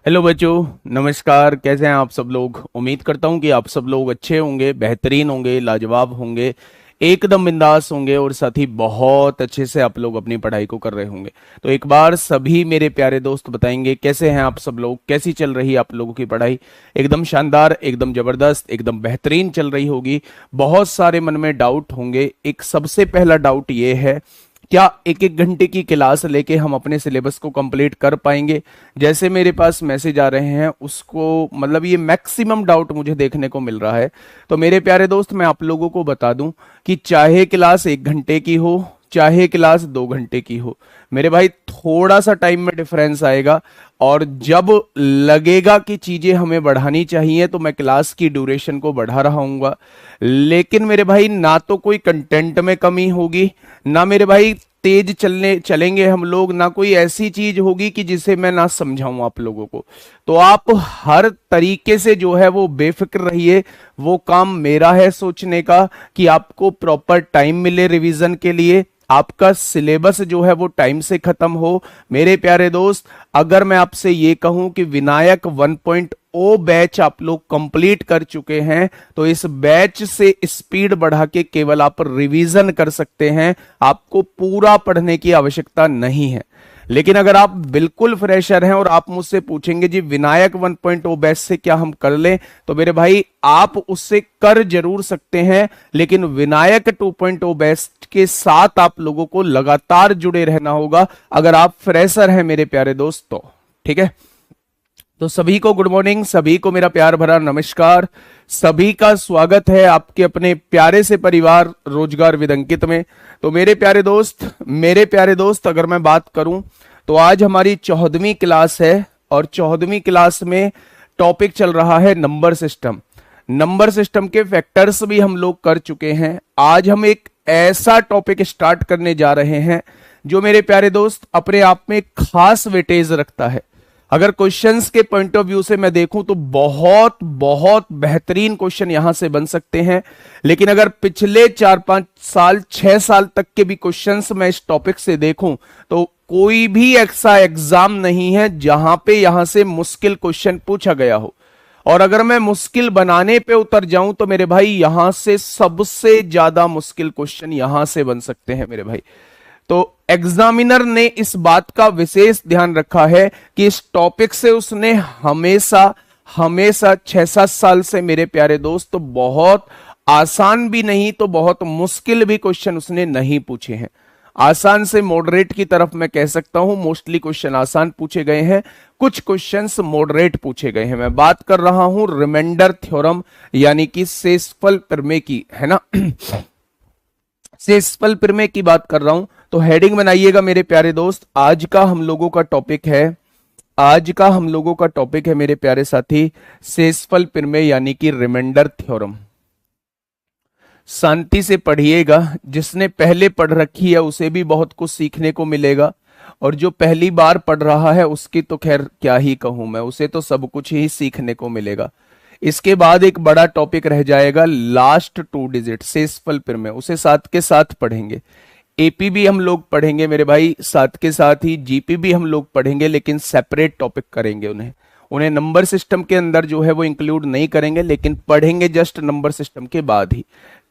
Hello बच्चों, नमस्कार। कैसे हैं आप सब लोग? उम्मीद करता हूं कि आप सब लोग अच्छे होंगे, बेहतरीन होंगे, लाजवाब होंगे, एकदम बिंदास होंगे और साथ ही बहुत अच्छे से आप लोग अपनी पढ़ाई को कर रहे होंगे। तो एक बार सभी मेरे प्यारे दोस्त बताएंगे कैसे हैं आप सब लोग, कैसी चल रही है आप लोगों की पढ़ाई? एकदम शानदार, एकदम जबरदस्त, एकदम बेहतरीन चल रही होगी। बहुत सारे मन में डाउट होंगे। एक सबसे पहला डाउट ये है, क्या एक एक घंटे की क्लास लेके हम अपने सिलेबस को कंप्लीट कर पाएंगे? जैसे मेरे पास मैसेज आ रहे हैं उसको मतलब ये मैक्सिमम डाउट मुझे देखने को मिल रहा है। तो मेरे प्यारे दोस्त, मैं आप लोगों को बता दूं कि चाहे क्लास 1 घंटे की हो, चाहे क्लास 2 घंटे की हो, मेरे भाई थोड़ा सा टाइम में डिफरेंस आएगा। और जब लगेगा कि चीजें हमें बढ़ानी चाहिए तो मैं क्लास की ड्यूरेशन को बढ़ा रहा हूँ। लेकिन मेरे भाई ना तो कोई कंटेंट में कमी होगी, ना मेरे भाई तेज चलेंगे हम लोग, ना कोई ऐसी चीज होगी कि जिसे मैं ना समझाऊं आप लोगों को। तो आप हर तरीके से जो है वो बेफिक्र रहिए। वो काम मेरा है सोचने का कि आपको प्रॉपर टाइम मिले रिवीजन के लिए, आपका सिलेबस जो है वो टाइम से खत्म हो। मेरे प्यारे दोस्त, अगर मैं आपसे ये कहूं कि विनायक 1.0 बैच आप लोग कंप्लीट कर चुके हैं तो इस बैच से स्पीड बढ़ा के केवल आप रिवीजन कर सकते हैं, आपको पूरा पढ़ने की आवश्यकता नहीं है। लेकिन अगर आप बिल्कुल फ्रेशर हैं और आप मुझसे पूछेंगे जी विनायक 1.0 बैच से क्या हम कर लें, तो मेरे भाई आप उससे कर जरूर सकते हैं, लेकिन विनायक 2.0 बैच के साथ आप लोगों को लगातार जुड़े रहना होगा अगर आप फ्रेशर हैं मेरे प्यारे दोस्त तो। ठीक है, तो सभी को गुड मॉर्निंग, सभी को मेरा प्यार भरा नमस्कार। सभी का स्वागत है आपके अपने प्यारे से परिवार रोजगार विद अंकित में। तो मेरे प्यारे दोस्त अगर मैं बात करूं तो आज हमारी 14वीं क्लास है और 14वीं क्लास में टॉपिक चल रहा है नंबर सिस्टम। नंबर सिस्टम के फैक्टर्स भी हम लोग कर चुके हैं। आज हम एक ऐसा टॉपिक स्टार्ट करने जा रहे हैं जो मेरे प्यारे दोस्त अपने आप में खास वेटेज रखता है। अगर क्वेश्चंस के पॉइंट ऑफ व्यू से मैं देखूं तो बहुत बहुत बेहतरीन क्वेश्चन यहां से बन सकते हैं। लेकिन अगर पिछले 4-5 साल 6 साल तक के भी क्वेश्चंस मैं इस टॉपिक से देखूं तो कोई भी ऐसा एग्जाम नहीं है जहां पे यहां से मुश्किल क्वेश्चन पूछा गया हो। और अगर मैं मुश्किल बनाने पे उतर जाऊं तो मेरे भाई यहां से सबसे ज्यादा मुश्किल क्वेश्चन यहां से बन सकते हैं मेरे भाई। तो एग्जामिनर ने इस बात का विशेष ध्यान रखा है कि इस टॉपिक से उसने हमेशा हमेशा 6-7 साल से मेरे प्यारे दोस्त तो बहुत आसान भी नहीं तो बहुत मुश्किल भी क्वेश्चन उसने नहीं पूछे हैं। आसान से मॉडरेट की तरफ मैं कह सकता हूं, मोस्टली क्वेश्चन आसान पूछे गए हैं, कुछ क्वेश्चंस मॉडरेट पूछे गए हैं। मैं बात कर रहा हूं रिमाइंडर थ्योरम यानी कि शेषफल प्रमेय की, है ना शेषफल प्रमेय की बात कर रहा हूं। तो हेडिंग बनाइएगा मेरे प्यारे दोस्त, आज का हम लोगों का टॉपिक है मेरे प्यारे साथी शेषफल प्रमेय यानी कि रिमाइंडर थ्योरम। शांति से पढ़िएगा, जिसने पहले पढ़ रखी है उसे भी बहुत कुछ सीखने को मिलेगा और जो पहली बार पढ़ रहा है उसकी तो खैर क्या ही कहूं मैं, उसे तो सब कुछ ही सीखने को मिलेगा। इसके बाद एक बड़ा टॉपिक रह जाएगा लास्ट 2 डिजिट शेषफल प्रमेय, उसे साथ के साथ पढ़ेंगे। एपी भी हम लोग पढ़ेंगे मेरे भाई, साथ के साथ ही जीपी भी हम लोग पढ़ेंगे, लेकिन सेपरेट टॉपिक करेंगे उन्हें नंबर सिस्टम के अंदर जो है वो इंक्लूड नहीं करेंगे, लेकिन पढ़ेंगे जस्ट नंबर सिस्टम के बाद ही।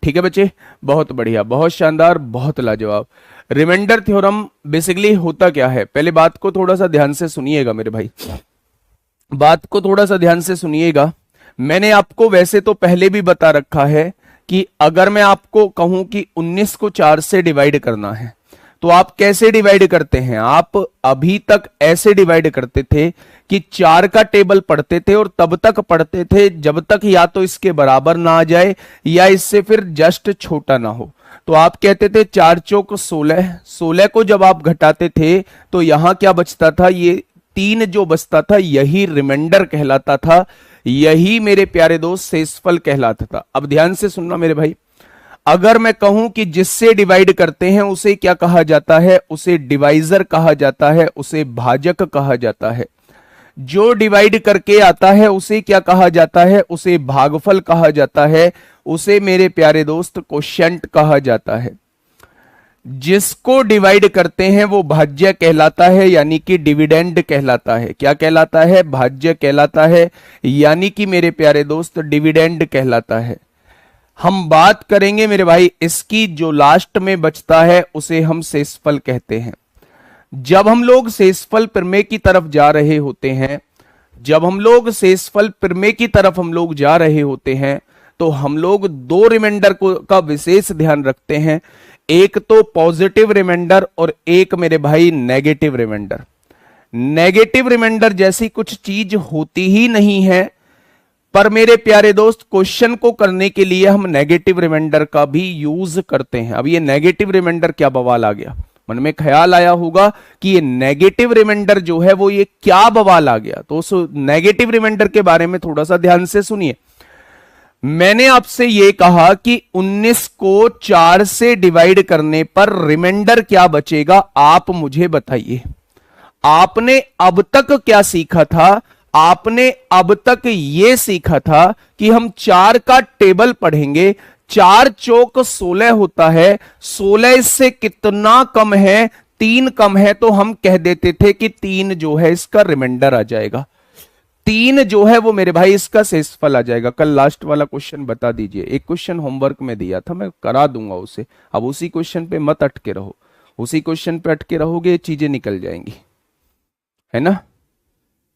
ठीक है बच्चे, बहुत बढ़िया, बहुत शानदार, बहुत लाजवाब। रिमाइंडर थ्योरम बेसिकली होता क्या है, पहले बात को थोड़ा सा ध्यान से सुनिएगा मेरे भाई, बात को थोड़ा सा ध्यान से सुनिएगा। मैंने आपको वैसे तो पहले भी बता रखा है कि अगर मैं आपको कहूं कि 19 को 4 से डिवाइड करना है तो आप कैसे डिवाइड करते हैं? आप अभी तक ऐसे डिवाइड करते थे कि 4 का टेबल पढ़ते थे और तब तक पढ़ते थे जब तक या तो इसके बराबर ना आ जाए या इससे फिर जस्ट छोटा ना हो। तो आप कहते थे 4 चौक 16, 16 को जब आप घटाते थे तो यहां क्या बचता था, ये 3 जो बचता था यही रिमाइंडर कहलाता था, यही मेरे प्यारे दोस्त शेषफल कहलाता था। अब ध्यान से सुनना मेरे भाई, अगर मैं कहूं कि जिससे डिवाइड करते हैं उसे क्या कहा जाता है, उसे डिवाइजर कहा जाता है, उसे भाजक कहा जाता है। जो डिवाइड करके आता है उसे क्या कहा जाता है, उसे भागफल कहा जाता है, उसे मेरे प्यारे दोस्त कोशेंट कहा जाता है। जिसको डिवाइड करते हैं वो भाज्य कहलाता है, यानी कि डिविडेंड कहलाता है। क्या कहलाता है? भाज्य कहलाता है, यानी कि मेरे प्यारे दोस्त डिविडेंड कहलाता है। हम बात करेंगे मेरे भाई इसकी, जो लास्ट में बचता है उसे हम शेषफल कहते हैं। जब हम लोग शेषफल प्रमेय की तरफ जा रहे होते हैं, जब हम लोग शेषफल प्रमेय की तरफ हम लोग जा रहे होते हैं, तो हम लोग दो रिमाइंडर को का विशेष ध्यान रखते हैं। एक तो पॉजिटिव रिमाइंडर और एक मेरे भाई नेगेटिव रिमाइंडर। नेगेटिव रिमाइंडर जैसी कुछ चीज होती ही नहीं है, पर मेरे प्यारे दोस्त क्वेश्चन को करने के लिए हम नेगेटिव रिमाइंडर का भी यूज करते हैं। अब ये नेगेटिव रिमाइंडर क्या बवाल आ गया, मन में ख्याल आया होगा कि ये नेगेटिव रिमाइंडर जो है वो ये क्या बवाल आ गया। तो उस नेगेटिव रिमाइंडर के बारे में थोड़ा सा ध्यान से सुनिए। मैंने आपसे ये कहा कि 19 को 4 से डिवाइड करने पर रिमाइंडर क्या बचेगा, आप मुझे बताइए। आपने अब तक क्या सीखा था? आपने अब तक ये सीखा था कि हम 4 का टेबल पढ़ेंगे, 4 चौक 16 होता है, 16 इससे कितना कम है? 3 कम है, तो हम कह देते थे कि 3 जो है इसका रिमाइंडर आ जाएगा, 3 जो है वो मेरे भाई इसका शेषफल आ जाएगा। कल लास्ट वाला क्वेश्चन बता दीजिए, एक क्वेश्चन होमवर्क में दिया था, मैं करा दूंगा उसे। अब उसी क्वेश्चन पे मत अटके रहो, उसी क्वेश्चन पे अटके रहोगे ये चीजें निकल जाएंगी, है ना।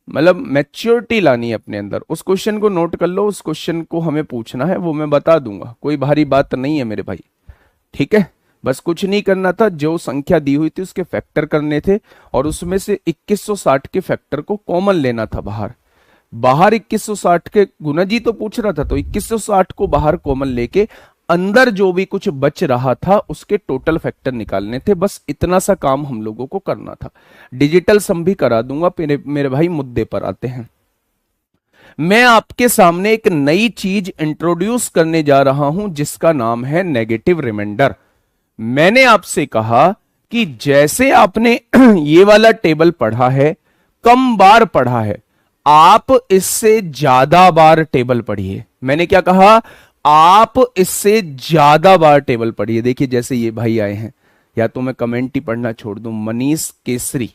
मतलब मैच्योरिटी लानी है अपने अंदर। उस क्वेश्चन को नोट कर लो, उस क्वेश्चन को हमें पूछना है, वो मैं बता दूंगा, कोई भारी बात नहीं है मेरे भाई, ठीक है। बस कुछ नहीं करना था, जो संख्या दी हुई थी उसके फैक्टर करने थे, और उसमें से 2160 के फैक्टर को कॉमन लेना था बाहर। 2160 के गुना जी तो पूछ रहा था, तो 2160 को बाहर कॉमन लेके अंदर जो भी कुछ बच रहा था उसके टोटल फैक्टर निकालने थे। बस इतना सा काम हम लोगों को करना था। डिजिटल सम भी करा दूंगा। मेरे भाई मुद्दे पर आते हैं। मैं आपके सामने एक नई चीज इंट्रोड्यूस करने जा रहा हूं जिसका नाम है नेगेटिव रिमाइंडर। मैंने आपसे कहा कि जैसे आपने ये वाला टेबल पढ़ा है, कम बार पढ़ा है, आप इससे ज्यादा बार टेबल पढ़िए। मैंने क्या कहा? आप इससे ज्यादा बार टेबल पढ़िए। देखिए जैसे ये भाई आए हैं, या तो मैं कमेंट ही पढ़ना छोड़ दूं, मनीष केसरी,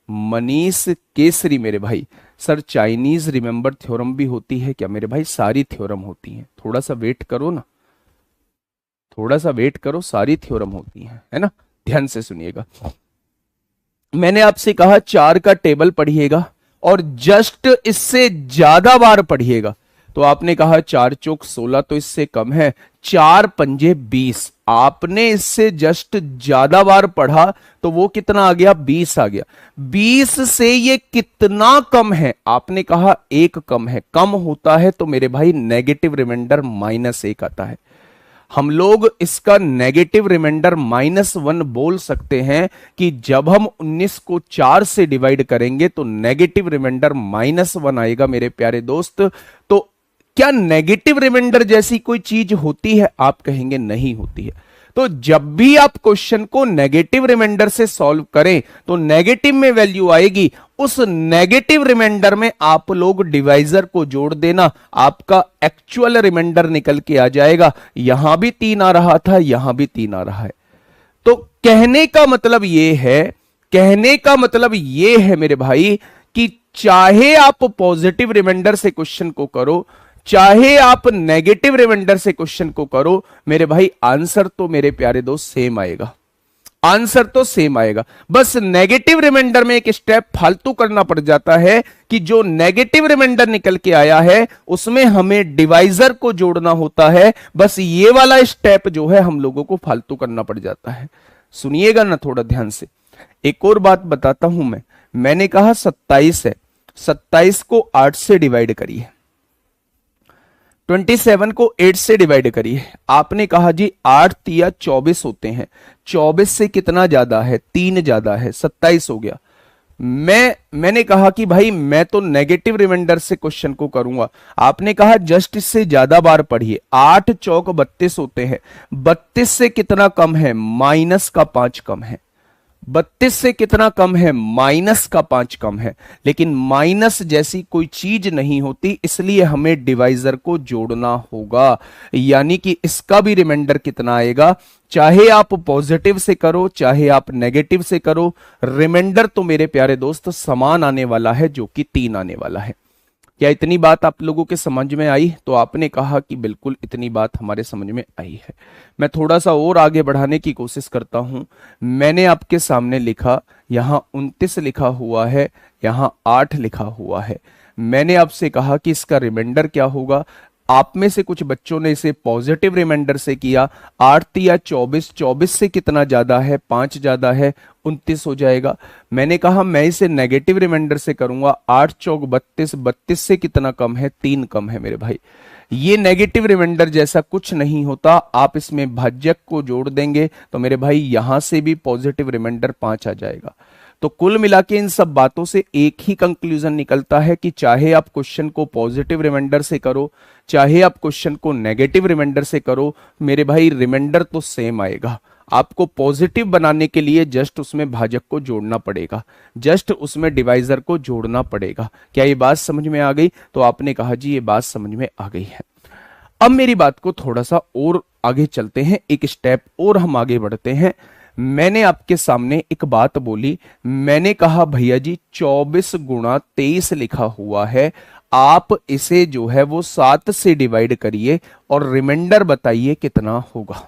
मनीष केसरी मेरे भाई। सर चाइनीज रिमेंबर थ्योरम भी होती है क्या? मेरे भाई सारी थ्योरम होती हैं, थोड़ा सा वेट करो ना, थोड़ा सा वेट करो, सारी थ्योरम होती हैं, है ना। ध्यान से सुनिएगा। मैंने आपसे कहा 4 का टेबल पढ़िएगा और जस्ट इससे ज्यादा बार पढ़िएगा। तो आपने कहा 4 चौक 16 तो इससे कम है, 4 पंजे 20। आपने इससे जस्ट ज्यादा बार पढ़ा तो वो कितना आ गया? 20 आ गया। 20 से ये कितना कम है? आपने कहा 1 कम है। कम होता है तो मेरे भाई नेगेटिव रिमाइंडर -1 आता है। हम लोग इसका नेगेटिव रिमाइंडर -1 बोल सकते हैं कि जब हम 19 को 4 से डिवाइड करेंगे तो नेगेटिव रिमाइंडर -1 आएगा मेरे प्यारे दोस्त। तो क्या नेगेटिव रिमाइंडर जैसी कोई चीज होती है? आप कहेंगे नहीं होती है। तो जब भी आप क्वेश्चन को नेगेटिव रिमाइंडर से सॉल्व करें तो नेगेटिव में वैल्यू आएगी, उस नेगेटिव रिमाइंडर में आप लोग डिवाइजर को जोड़ देना, आपका एक्चुअल रिमाइंडर निकल के आ जाएगा। यहां भी 3 आ रहा था, यहां भी 3 आ रहा है। तो कहने का मतलब यह है, कहने का मतलब यह है मेरे भाई कि चाहे आप पॉजिटिव रिमाइंडर से क्वेश्चन को करो, चाहे आप नेगेटिव रिमाइंडर से क्वेश्चन को करो, मेरे भाई आंसर तो मेरे प्यारे दोस्त सेम आएगा, आंसर तो सेम आएगा। बस नेगेटिव रिमाइंडर में एक स्टेप फालतू करना पड़ जाता है कि जो नेगेटिव रिमाइंडर निकल के आया है उसमें हमें डिवाइजर को जोड़ना होता है। बस ये वाला स्टेप जो है हम लोगों को फालतू करना पड़ जाता है। सुनिएगा ना थोड़ा ध्यान से। एक और बात बताता हूं मैंने कहा 27 है, 27 को 8 से डिवाइड करिए, 27 को 8 से डिवाइड करिए। आपने कहा जी 8 तिया 24 होते हैं, 24 से कितना ज्यादा है? 3 ज्यादा है, 27 हो गया। मैंने कहा कि भाई मैं तो नेगेटिव रिमाइंडर से क्वेश्चन को करूंगा। आपने कहा जस्ट इससे ज्यादा बार पढ़िए। 8 चौक 32 होते हैं, 32 से कितना कम है? -5 कम है। 32 से कितना कम है? माइनस का 5 कम है, लेकिन माइनस जैसी कोई चीज नहीं होती, इसलिए हमें डिवाइजर को जोड़ना होगा। यानी कि इसका भी रिमाइंडर कितना आएगा, चाहे आप पॉजिटिव से करो चाहे आप नेगेटिव से करो, रिमाइंडर तो मेरे प्यारे दोस्त समान आने वाला है, जो कि 3 आने वाला है। क्या इतनी बात आप लोगों के समझ में आई? तो आपने कहा कि बिल्कुल इतनी बात हमारे समझ में आई है। मैं थोड़ा सा और आगे बढ़ाने की कोशिश करता हूं। मैंने आपके सामने लिखा, यहां 29 लिखा हुआ है, यहां 8 लिखा हुआ है। मैंने आपसे कहा कि इसका रिमाइंडर क्या होगा। आप में से कुछ बच्चों ने इसे पॉजिटिव रिमाइंडर से किया। 8 तिया 24, 24 से कितना ज्यादा है? 5 ज्यादा है, 29 हो जाएगा। मैंने कहा मैं इसे नेगेटिव रिमाइंडर से करूंगा। 8 चौक 32, 32 से कितना कम है? 3 कम है मेरे भाई। ये नेगेटिव रिमाइंडर जैसा कुछ नहीं होता। आप इसमें भाज्यक को जोड़ देंगे तो मेरे भाई यहां से भी पॉजिटिव रिमाइंडर 5 आ जाएगा। तो कुल मिला के इन सब बातों से एक ही कंक्लूजन निकलता है कि चाहे आप क्वेश्चन को पॉजिटिव रिमाइंडर से करो चाहे आप क्वेश्चन को नेगेटिव रिमाइंडर से करो, मेरे भाई रिमाइंडर तो सेम आएगा। आपको पॉजिटिव बनाने के लिए जस्ट उसमें भाजक को जोड़ना पड़ेगा, जस्ट उसमें डिवाइजर को जोड़ना पड़ेगा। क्या ये बात समझ में आ गई? तो आपने कहा जी ये बात समझ में आ गई है। अब मेरी बात को थोड़ा सा और आगे चलते हैं, एक स्टेप और हम आगे बढ़ते हैं। मैंने आपके सामने एक बात बोली, मैंने कहा भैया जी 24 गुणा 23 लिखा हुआ है, आप इसे जो है वो 7 से डिवाइड करिए और रिमाइंडर बताइए कितना होगा।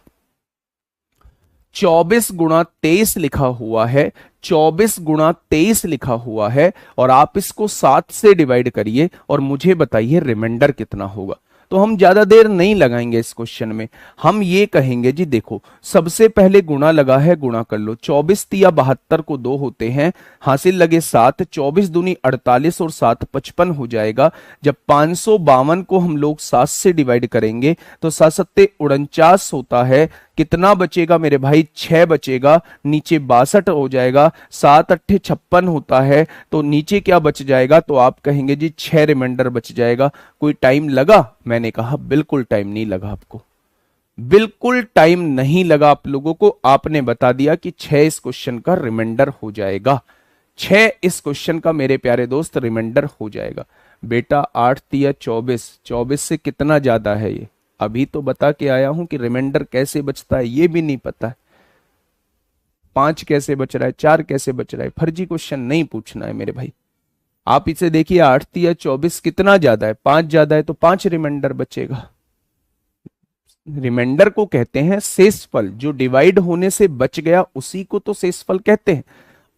24 गुणा 23 लिखा हुआ है, 24 गुणा 23 लिखा हुआ है और आप इसको 7 से डिवाइड करिए और मुझे बताइए रिमाइंडर कितना होगा। तो हम ज्यादा देर नहीं लगाएंगे इस क्वेश्चन में। हम ये कहेंगे जी देखो, सबसे पहले गुणा लगा है, गुणा कर लो। 24 तिया 72 को 2 होते हैं, हासिल लगे 7, 24 दूनी 48 और 7 55 हो जाएगा। जब 552 को हम लोग 7 से डिवाइड करेंगे तो 7 सत्ते 49 होता है। कितना बचेगा मेरे भाई? 6 बचेगा, नीचे 62 हो जाएगा। 7 अट्ठे 56 होता है, तो नीचे क्या बच जाएगा? तो आप कहेंगे जी 6 रिमाइंडर बच जाएगा। कोई टाइम लगा? मैंने कहा बिल्कुल टाइम नहीं लगा आपको, बिल्कुल टाइम नहीं लगा आप लोगों को। आपने बता दिया कि 6 इस क्वेश्चन का रिमाइंडर हो जाएगा, 6 इस क्वेश्चन का मेरे प्यारे दोस्त रिमाइंडर हो जाएगा। बेटा 8 तिया 24, 24 से कितना ज्यादा है ये? अभी तो बता के आया हूं कि रिमाइंडर कैसे बचता है ये भी नहीं पता है। 5 कैसे बच रहा है, 4 कैसे बच रहा है, फर्जी क्वेश्चन नहीं पूछना है मेरे भाई। आप इसे देखिए 8 तिया 24 कितना ज्यादा है? 5 ज्यादा है, तो 5 रिमाइंडर बचेगा। रिमाइंडर को कहते हैं शेषफल, जो डिवाइड होने से बच गया उसी को तो शेषफल कहते हैं।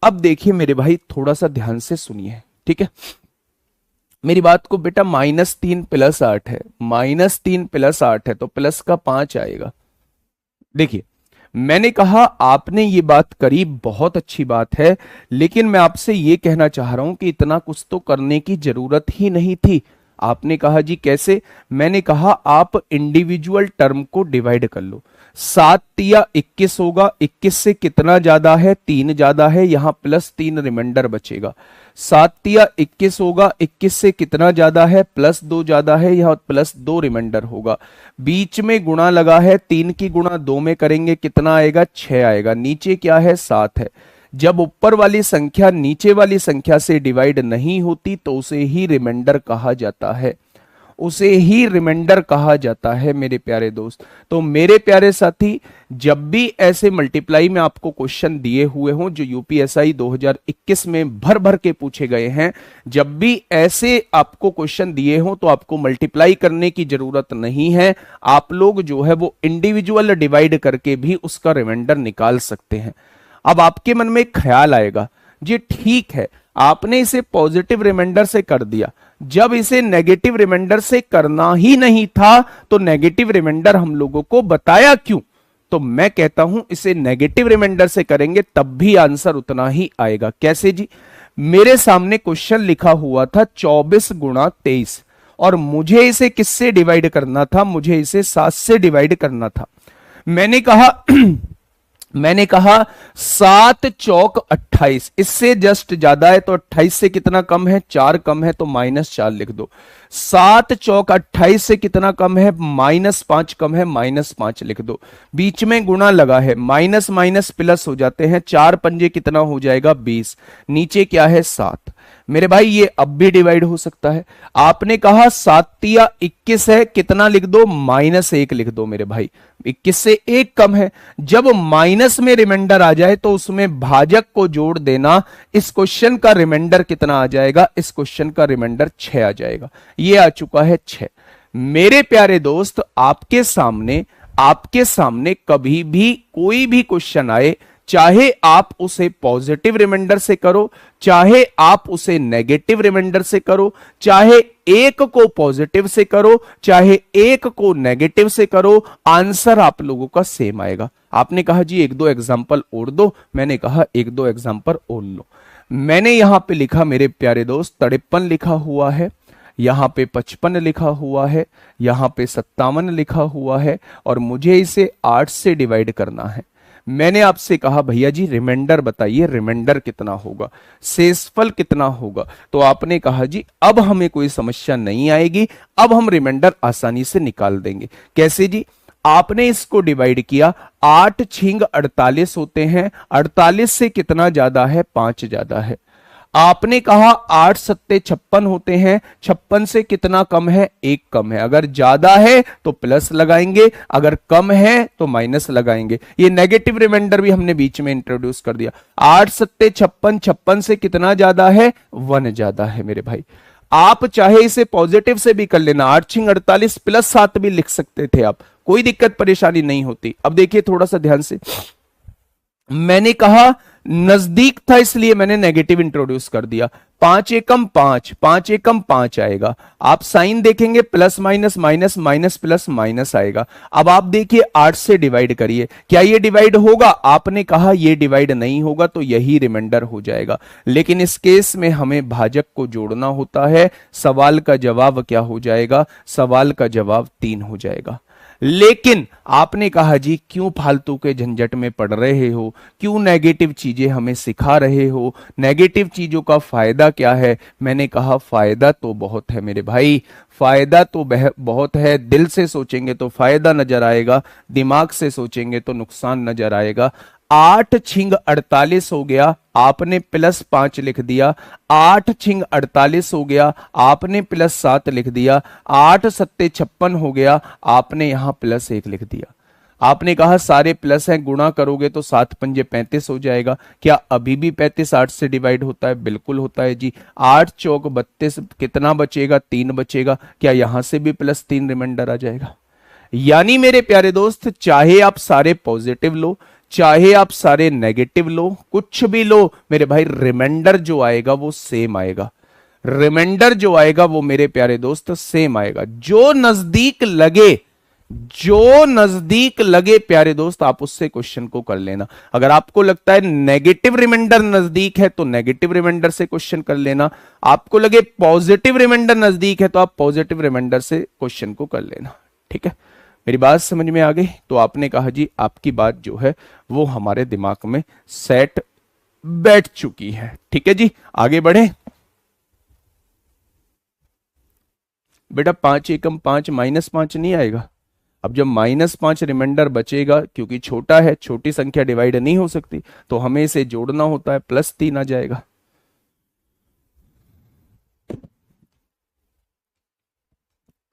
अब देखिए मेरे भाई थोड़ा सा ध्यान से सुनिए, ठीक है मेरी बात को। बेटा -3 + 8 है, -3 + 8 है तो प्लस का 5 आएगा। देखिए मैंने कहा आपने ये बात करी, बहुत अच्छी बात है, लेकिन मैं आपसे ये कहना चाह रहा हूं कि इतना कुछ तो करने की जरूरत ही नहीं थी। आपने कहा जी कैसे? मैंने कहा आप इंडिविजुअल टर्म को डिवाइड कर लो। 7 तिया 21 होगा, 21 से कितना ज्यादा है? 3 ज्यादा है, यहां +3 रिमाइंडर बचेगा। 7 तिया 21 होगा, 21 से कितना ज्यादा है? +2 ज्यादा है, यहां +2 रिमाइंडर होगा। बीच में गुणा लगा है, 3 की गुणा 2 में करेंगे कितना आएगा? 6 आएगा। नीचे क्या है? 7 है। जब ऊपर वाली संख्या नीचे वाली संख्या से डिवाइड नहीं होती तो उसे ही रिमाइंडर कहा जाता है, उसे ही रिमाइंडर कहा जाता है मेरे प्यारे दोस्त। तो मेरे प्यारे साथी, जब भी ऐसे मल्टीप्लाई में आपको क्वेश्चन दिए हुए हों जो यूपीएसआई 2021 में भर भर के पूछे गए हैं, जब भी ऐसे आपको क्वेश्चन दिए हों तो आपको मल्टीप्लाई करने की जरूरत नहीं है। आप लोग जो है वो इंडिविजुअल डिवाइड करके भी उसका रिमाइंडर निकाल सकते हैं। अब आपके मन में एक ख्याल आएगा, जी ठीक है आपने इसे पॉजिटिव रिमाइंडर से कर दिया, जब इसे नेगेटिव रिमाइंडर से करना ही नहीं था तो नेगेटिव रिमाइंडर हम लोगों को बताया क्यों? तो मैं कहता हूं इसे नेगेटिव रिमाइंडर से करेंगे तब भी आंसर उतना ही आएगा। कैसे जी? मेरे सामने क्वेश्चन लिखा हुआ था 24 गुणा 23 और मुझे इसे किससे डिवाइड करना था? मुझे इसे 7 से डिवाइड करना था। मैंने कहा 7 चौक 28, इससे जस्ट ज्यादा है तो 28 से कितना कम है, 4 कम है तो -4 लिख दो। 7 चौक 28 से कितना कम है, -5 कम है, -5 लिख दो। बीच में गुणा लगा है, माइनस माइनस प्लस हो जाते हैं, 4 पंजे कितना हो जाएगा 20, नीचे क्या है 7। मेरे भाई ये अब भी डिवाइड हो सकता है। आपने कहा 7 × 21 है, कितना लिख दो, -1 लिख दो मेरे भाई, 21 से 1 कम है। जब माइनस में रिमाइंडर आ जाए तो उसमें भाजक को जोड़ देना। इस क्वेश्चन का रिमाइंडर कितना आ जाएगा, इस क्वेश्चन का रिमाइंडर 6 आ जाएगा। ये आ चुका है 6। मेरे प्यारे दोस्त, आपके सामने कभी भी कोई भी क्वेश्चन आए, चाहे आप उसे पॉजिटिव रिमाइंडर से करो, चाहे आप उसे नेगेटिव रिमाइंडर से करो, चाहे एक को पॉजिटिव से करो, चाहे एक को नेगेटिव से करो, आंसर आप लोगों का सेम आएगा। आपने कहा जी 1-2 एग्जांपल और दो, मैंने कहा 1-2 एग्जांपल और लो। मैंने यहां पे लिखा मेरे प्यारे दोस्त 53 लिखा हुआ है, यहां पे 55 लिखा हुआ है, यहां पे 57 लिखा हुआ है, और मुझे इसे 8 से डिवाइड करना है। मैंने आपसे कहा भैया जी रिमाइंडर बताइए, रिमाइंडर कितना होगा, शेषफल कितना होगा, तो आपने कहा जी अब हमें कोई समस्या नहीं आएगी, अब हम रिमाइंडर आसानी से निकाल देंगे। कैसे जी, आपने इसको डिवाइड किया, 8 × 48 होते हैं, 48 से कितना ज्यादा है, 5 ज्यादा है। आपने कहा 8 × 7 = 56 होते हैं, 56 से कितना कम है, 1 कम है। अगर ज्यादा है तो प्लस लगाएंगे, अगर कम है तो माइनस लगाएंगे। ये नेगेटिव रिमाइंडर भी हमने बीच में इंट्रोड्यूस कर दिया। 8 × 7 = 56, 56 से कितना ज्यादा है, 1 ज्यादा है मेरे भाई। आप चाहे इसे पॉजिटिव से भी कर लेना, 8 × 48 + 7 भी लिख सकते थे आप, कोई दिक्कत परेशानी नहीं होती। अब देखिए थोड़ा सा ध्यान से, मैंने कहा नजदीक था इसलिए मैंने नेगेटिव इंट्रोड्यूस कर दिया। 5 एकम 5, 5 एकम 5 आएगा। आप साइन देखेंगे plus minus minus minus plus minus आएगा। अब आप देखिए 8 से डिवाइड करिए, क्या ये डिवाइड होगा? आपने कहा ये डिवाइड नहीं होगा तो यही रिमाइंडर हो जाएगा। लेकिन इस केस में हमें भाजक को जोड़ना होता है। सवाल का जवाब क्या हो जाएगा? सवाल का जवाब 3 हो जाएगा। लेकिन आपने कहा जी क्यों फालतू के झंझट में पड़ रहे हो, क्यों नेगेटिव चीजें हमें सिखा रहे हो, नेगेटिव चीजों का फायदा क्या है? मैंने कहा फायदा तो बहुत है मेरे भाई, फायदा तो बहुत है। दिल से सोचेंगे तो फायदा नजर आएगा, दिमाग से सोचेंगे तो नुकसान नजर आएगा। 8 × 48 हो गया, आपने +5 लिख दिया। 8 × 48 हो गया, आपने +7 लिख दिया। 8 × 7 = 56 हो गया, आपने यहां +1 लिख दिया। आपने कहा सारे प्लस हैं, गुणा करोगे तो 7 × 5 = 35 हो जाएगा। क्या अभी भी 35 8 से डिवाइड होता है? बिल्कुल होता है जी। 8 चौक 32, कितना बचेगा? 3 बचेगा। क्या यहां से भी +3 रिमाइंडर आ जाएगा? यानी मेरे प्यारे दोस्त, चाहे आप सारे पॉजिटिव लो, चाहे आप सारे नेगेटिव लो, कुछ भी लो मेरे भाई, रिमाइंडर जो आएगा वो सेम आएगा। रिमाइंडर जो आएगा वो मेरे प्यारे दोस्त सेम आएगा। जो नजदीक लगे प्यारे दोस्त, आप उससे क्वेश्चन को कर लेना। अगर आपको लगता है नेगेटिव रिमाइंडर नजदीक है तो नेगेटिव रिमाइंडर से क्वेश्चन कर लेना। आपको लगे पॉजिटिव रिमाइंडर नजदीक है तो आप पॉजिटिव रिमाइंडर से क्वेश्चन को कर लेना। ठीक है, मेरी बात समझ में आ गई? तो आपने कहा जी आपकी बात जो है वो हमारे दिमाग में सेट बैठ चुकी है। ठीक है जी, आगे बढ़े बेटा। 5 एकम 5 -5 नहीं आएगा। अब जब -5 रिमाइंडर बचेगा, क्योंकि छोटा है, छोटी संख्या डिवाइड नहीं हो सकती, तो हमें इसे जोड़ना होता है, +3 आ जाएगा।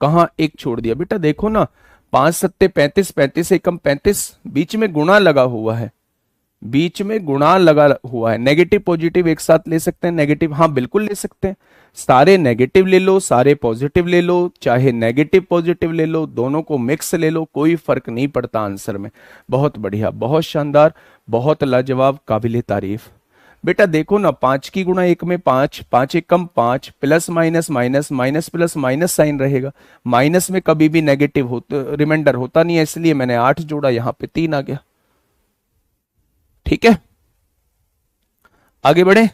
कहां एक छोड़ दिया बेटा? देखो ना, 5 × 7 = 35, 35 एकम 35, बीच में गुणा लगा हुआ है, बीच में गुणा लगा हुआ है। नेगेटिव पॉजिटिव एक साथ ले सकते हैं? नेगेटिव हाँ बिल्कुल ले सकते हैं। सारे नेगेटिव ले लो, सारे पॉजिटिव ले लो, चाहे नेगेटिव पॉजिटिव ले लो, दोनों को मिक्स ले लो, कोई फर्क नहीं पड़ता आंसर में। बहुत बढ़िया, बहुत शानदार, बहुत लाजवाब, काबिले तारीफ। बेटा देखो ना, 5 की गुणा 1 में 5, 5 एकम 5, plus minus minus minus plus minus sign रहेगा। माइनस में कभी भी नेगेटिव होता रिमाइंडर होता नहीं है, इसलिए मैंने 8 जोड़ा, यहां पे 3 आ गया। ठीक है, आगे बढ़े,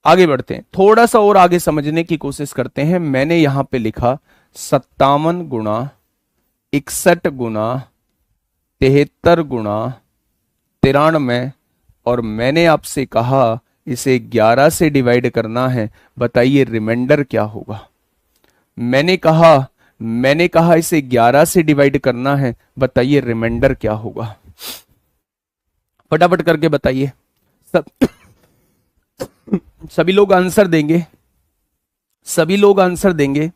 आगे बढ़ते हैं, थोड़ा सा और आगे समझने की कोशिश करते हैं। मैंने यहां पे लिखा 57 गुणा 61 गुणा 73 गुणा 93 और मैंने आपसे कहा इसे 11 से डिवाइड करना है, बताइए रिमाइंडर क्या होगा। मैंने कहा इसे 11 से डिवाइड करना है, बताइए रिमाइंडर क्या होगा। फटाफट करके बताइए। सब सभी लोग आंसर देंगे, सभी लोग आंसर देंगे।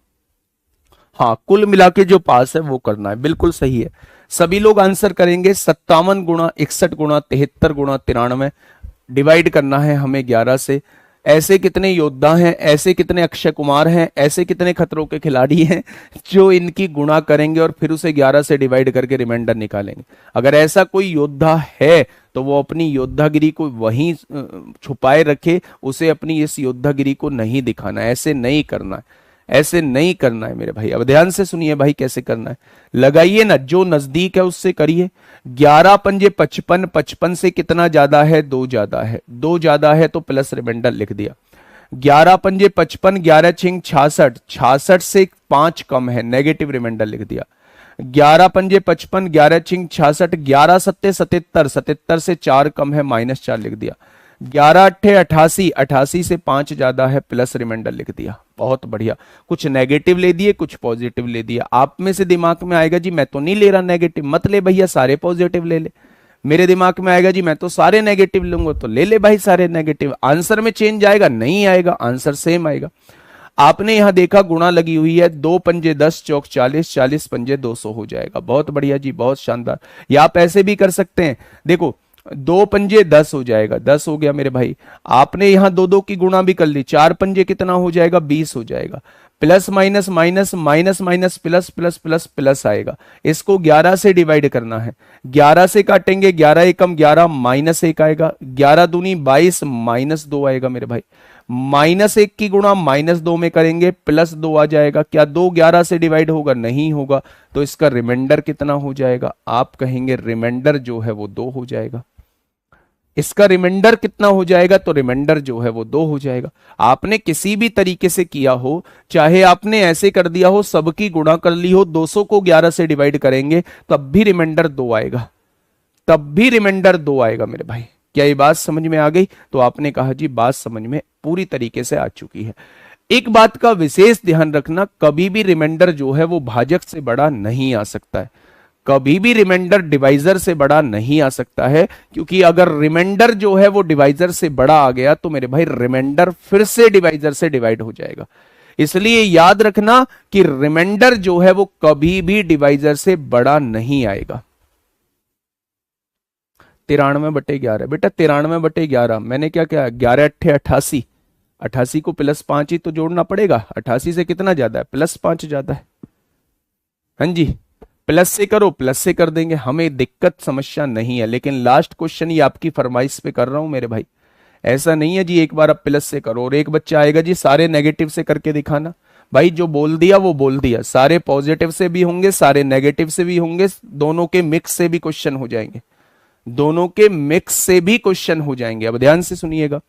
हाँ, कुल मिला के जो पास है वो करना है, बिल्कुल सही है। सभी लोग आंसर करेंगे। 57 गुणा 61 गुणा 73 गुणा 93 डिवाइड करना है हमें 11 से। ऐसे कितने योद्धा हैं, ऐसे कितने अक्षय कुमार हैं, ऐसे कितने खतरों के खिलाड़ी हैं जो इनकी गुणा करेंगे और फिर उसे 11 से डिवाइड करके रिमाइंडर निकालेंगे। अगर ऐसा कोई योद्धा है तो वो अपनी योद्धागिरी को वहीं छुपाए रखे, उसे अपनी इस योद्धागिरी को नहीं दिखाना है, ऐसे नहीं करना है, ऐसे नहीं करना है मेरे भाई। अब ध्यान से सुनिए भाई कैसे करना है, लगाइए ना, जो नजदीक है उससे करिए। 11 पंजे 55, 55 से कितना ज्यादा है, 2 ज्यादा है, 2 ज्यादा है तो प्लस रिमाइंडर लिख दिया। 11 पंजे 55, 11 छिंग 66, 66 से 5 कम है, नेगेटिव रिमाइंडर लिख दिया। 11 पंजे 55, 11 छिंग 66, 11 सत्ते 77, 77 से 4 कम है, -4 लिख दिया। 11 अट्ठे 88, 88 से 5 ज्यादा है, प्लस रिमाइंडर लिख दिया। बहुत बढ़िया, कुछ नेगेटिव ले दिए, कुछ पॉजिटिव ले दिया। आप में से दिमाग में आएगा जी मैं तो नहीं ले रहा नेगेटिव, मत ले भैया, सारे पॉजिटिव ले ले। मेरे दिमाग में आएगा जी मैं तो सारे नेगेटिव लूंगा, तो ले ले भाई सारे नेगेटिव। आंसर में चेंज आएगा नहीं आएगा, आंसर सेम आएगा। आपने यहां देखा गुणा लगी हुई है, 2 पंजे 10 चौक 40, 40 पंजे 200 हो जाएगा। बहुत बढ़िया जी, बहुत शानदार। या आप ऐसे भी कर सकते हैं, देखो 2 पंजे 10 हो जाएगा, 10 हो गया मेरे भाई। आपने यहां 2 की गुणा भी कर ली, 4 पंजे कितना हो जाएगा, 20 हो जाएगा। Plus minus minus minus minus plus plus plus plus आएगा। इसको 11 से डिवाइड करना है, 11 से काटेंगे, 11 एकम 11, -1 आएगा। 11 दूनी 22, -2 आएगा मेरे भाई। -1 की गुणा -2 में करेंगे, +2 आ जाएगा। क्या 2 11 से डिवाइड होगा, नहीं होगा, तो इसका रिमाइंडर कितना हो जाएगा, आप कहेंगे रिमाइंडर जो है वो 2 हो जाएगा। इसका रिमाइंडर कितना हो जाएगा, तो रिमाइंडर जो है वो 2 हो जाएगा। आपने किसी भी तरीके से किया हो, चाहे आपने ऐसे कर दिया हो, सबकी गुणा कर ली हो, 200 को 11 से डिवाइड करेंगे तब भी रिमाइंडर 2 आएगा, तब भी रिमाइंडर 2 आएगा मेरे भाई। क्या ये बात समझ में आ गई? तो आपने कहा जी बात समझ में पूरी तरीके से आ चुकी है। एक बात का विशेष ध्यान रखना, कभी भी रिमाइंडर जो है वो भाजक से बड़ा नहीं आ सकता है, कभी भी रिमाइंडर डिवाइजर से बड़ा नहीं आ सकता है। क्योंकि अगर रिमाइंडर जो है वो डिवाइजर से बड़ा आ गया तो मेरे भाई रिमाइंडर फिर से डिवाइजर से डिवाइड हो जाएगा। इसलिए याद रखना कि रिमाइंडर जो है वो कभी भी डिवाइजर से बड़ा नहीं आएगा। 93/11 बेटा, 93/11 मैंने क्या किया, 11 अट्ठे 88, 88 को +5 ही तो जोड़ना पड़ेगा। 88 से कितना ज्यादा है, +5 ज्यादा है। हाँ जी, प्लस से करो, प्लस से कर देंगे, हमें दिक्कत समस्या नहीं है। लेकिन लास्ट क्वेश्चन ये आपकी फरमाइश पे कर रहा हूं मेरे भाई, ऐसा नहीं है जी एक बार आप प्लस से करो और एक बच्चा आएगा जी सारे नेगेटिव से करके दिखाना। भाई जो बोल दिया वो बोल दिया, सारे पॉजिटिव से भी होंगे, सारे नेगेटिव से भी होंगे, दोनों के मिक्स से भी क्वेश्चन हो जाएंगे, दोनों के मिक्स से भी क्वेश्चन हो जाएंगे। अब ध्यान से सुनिएगा,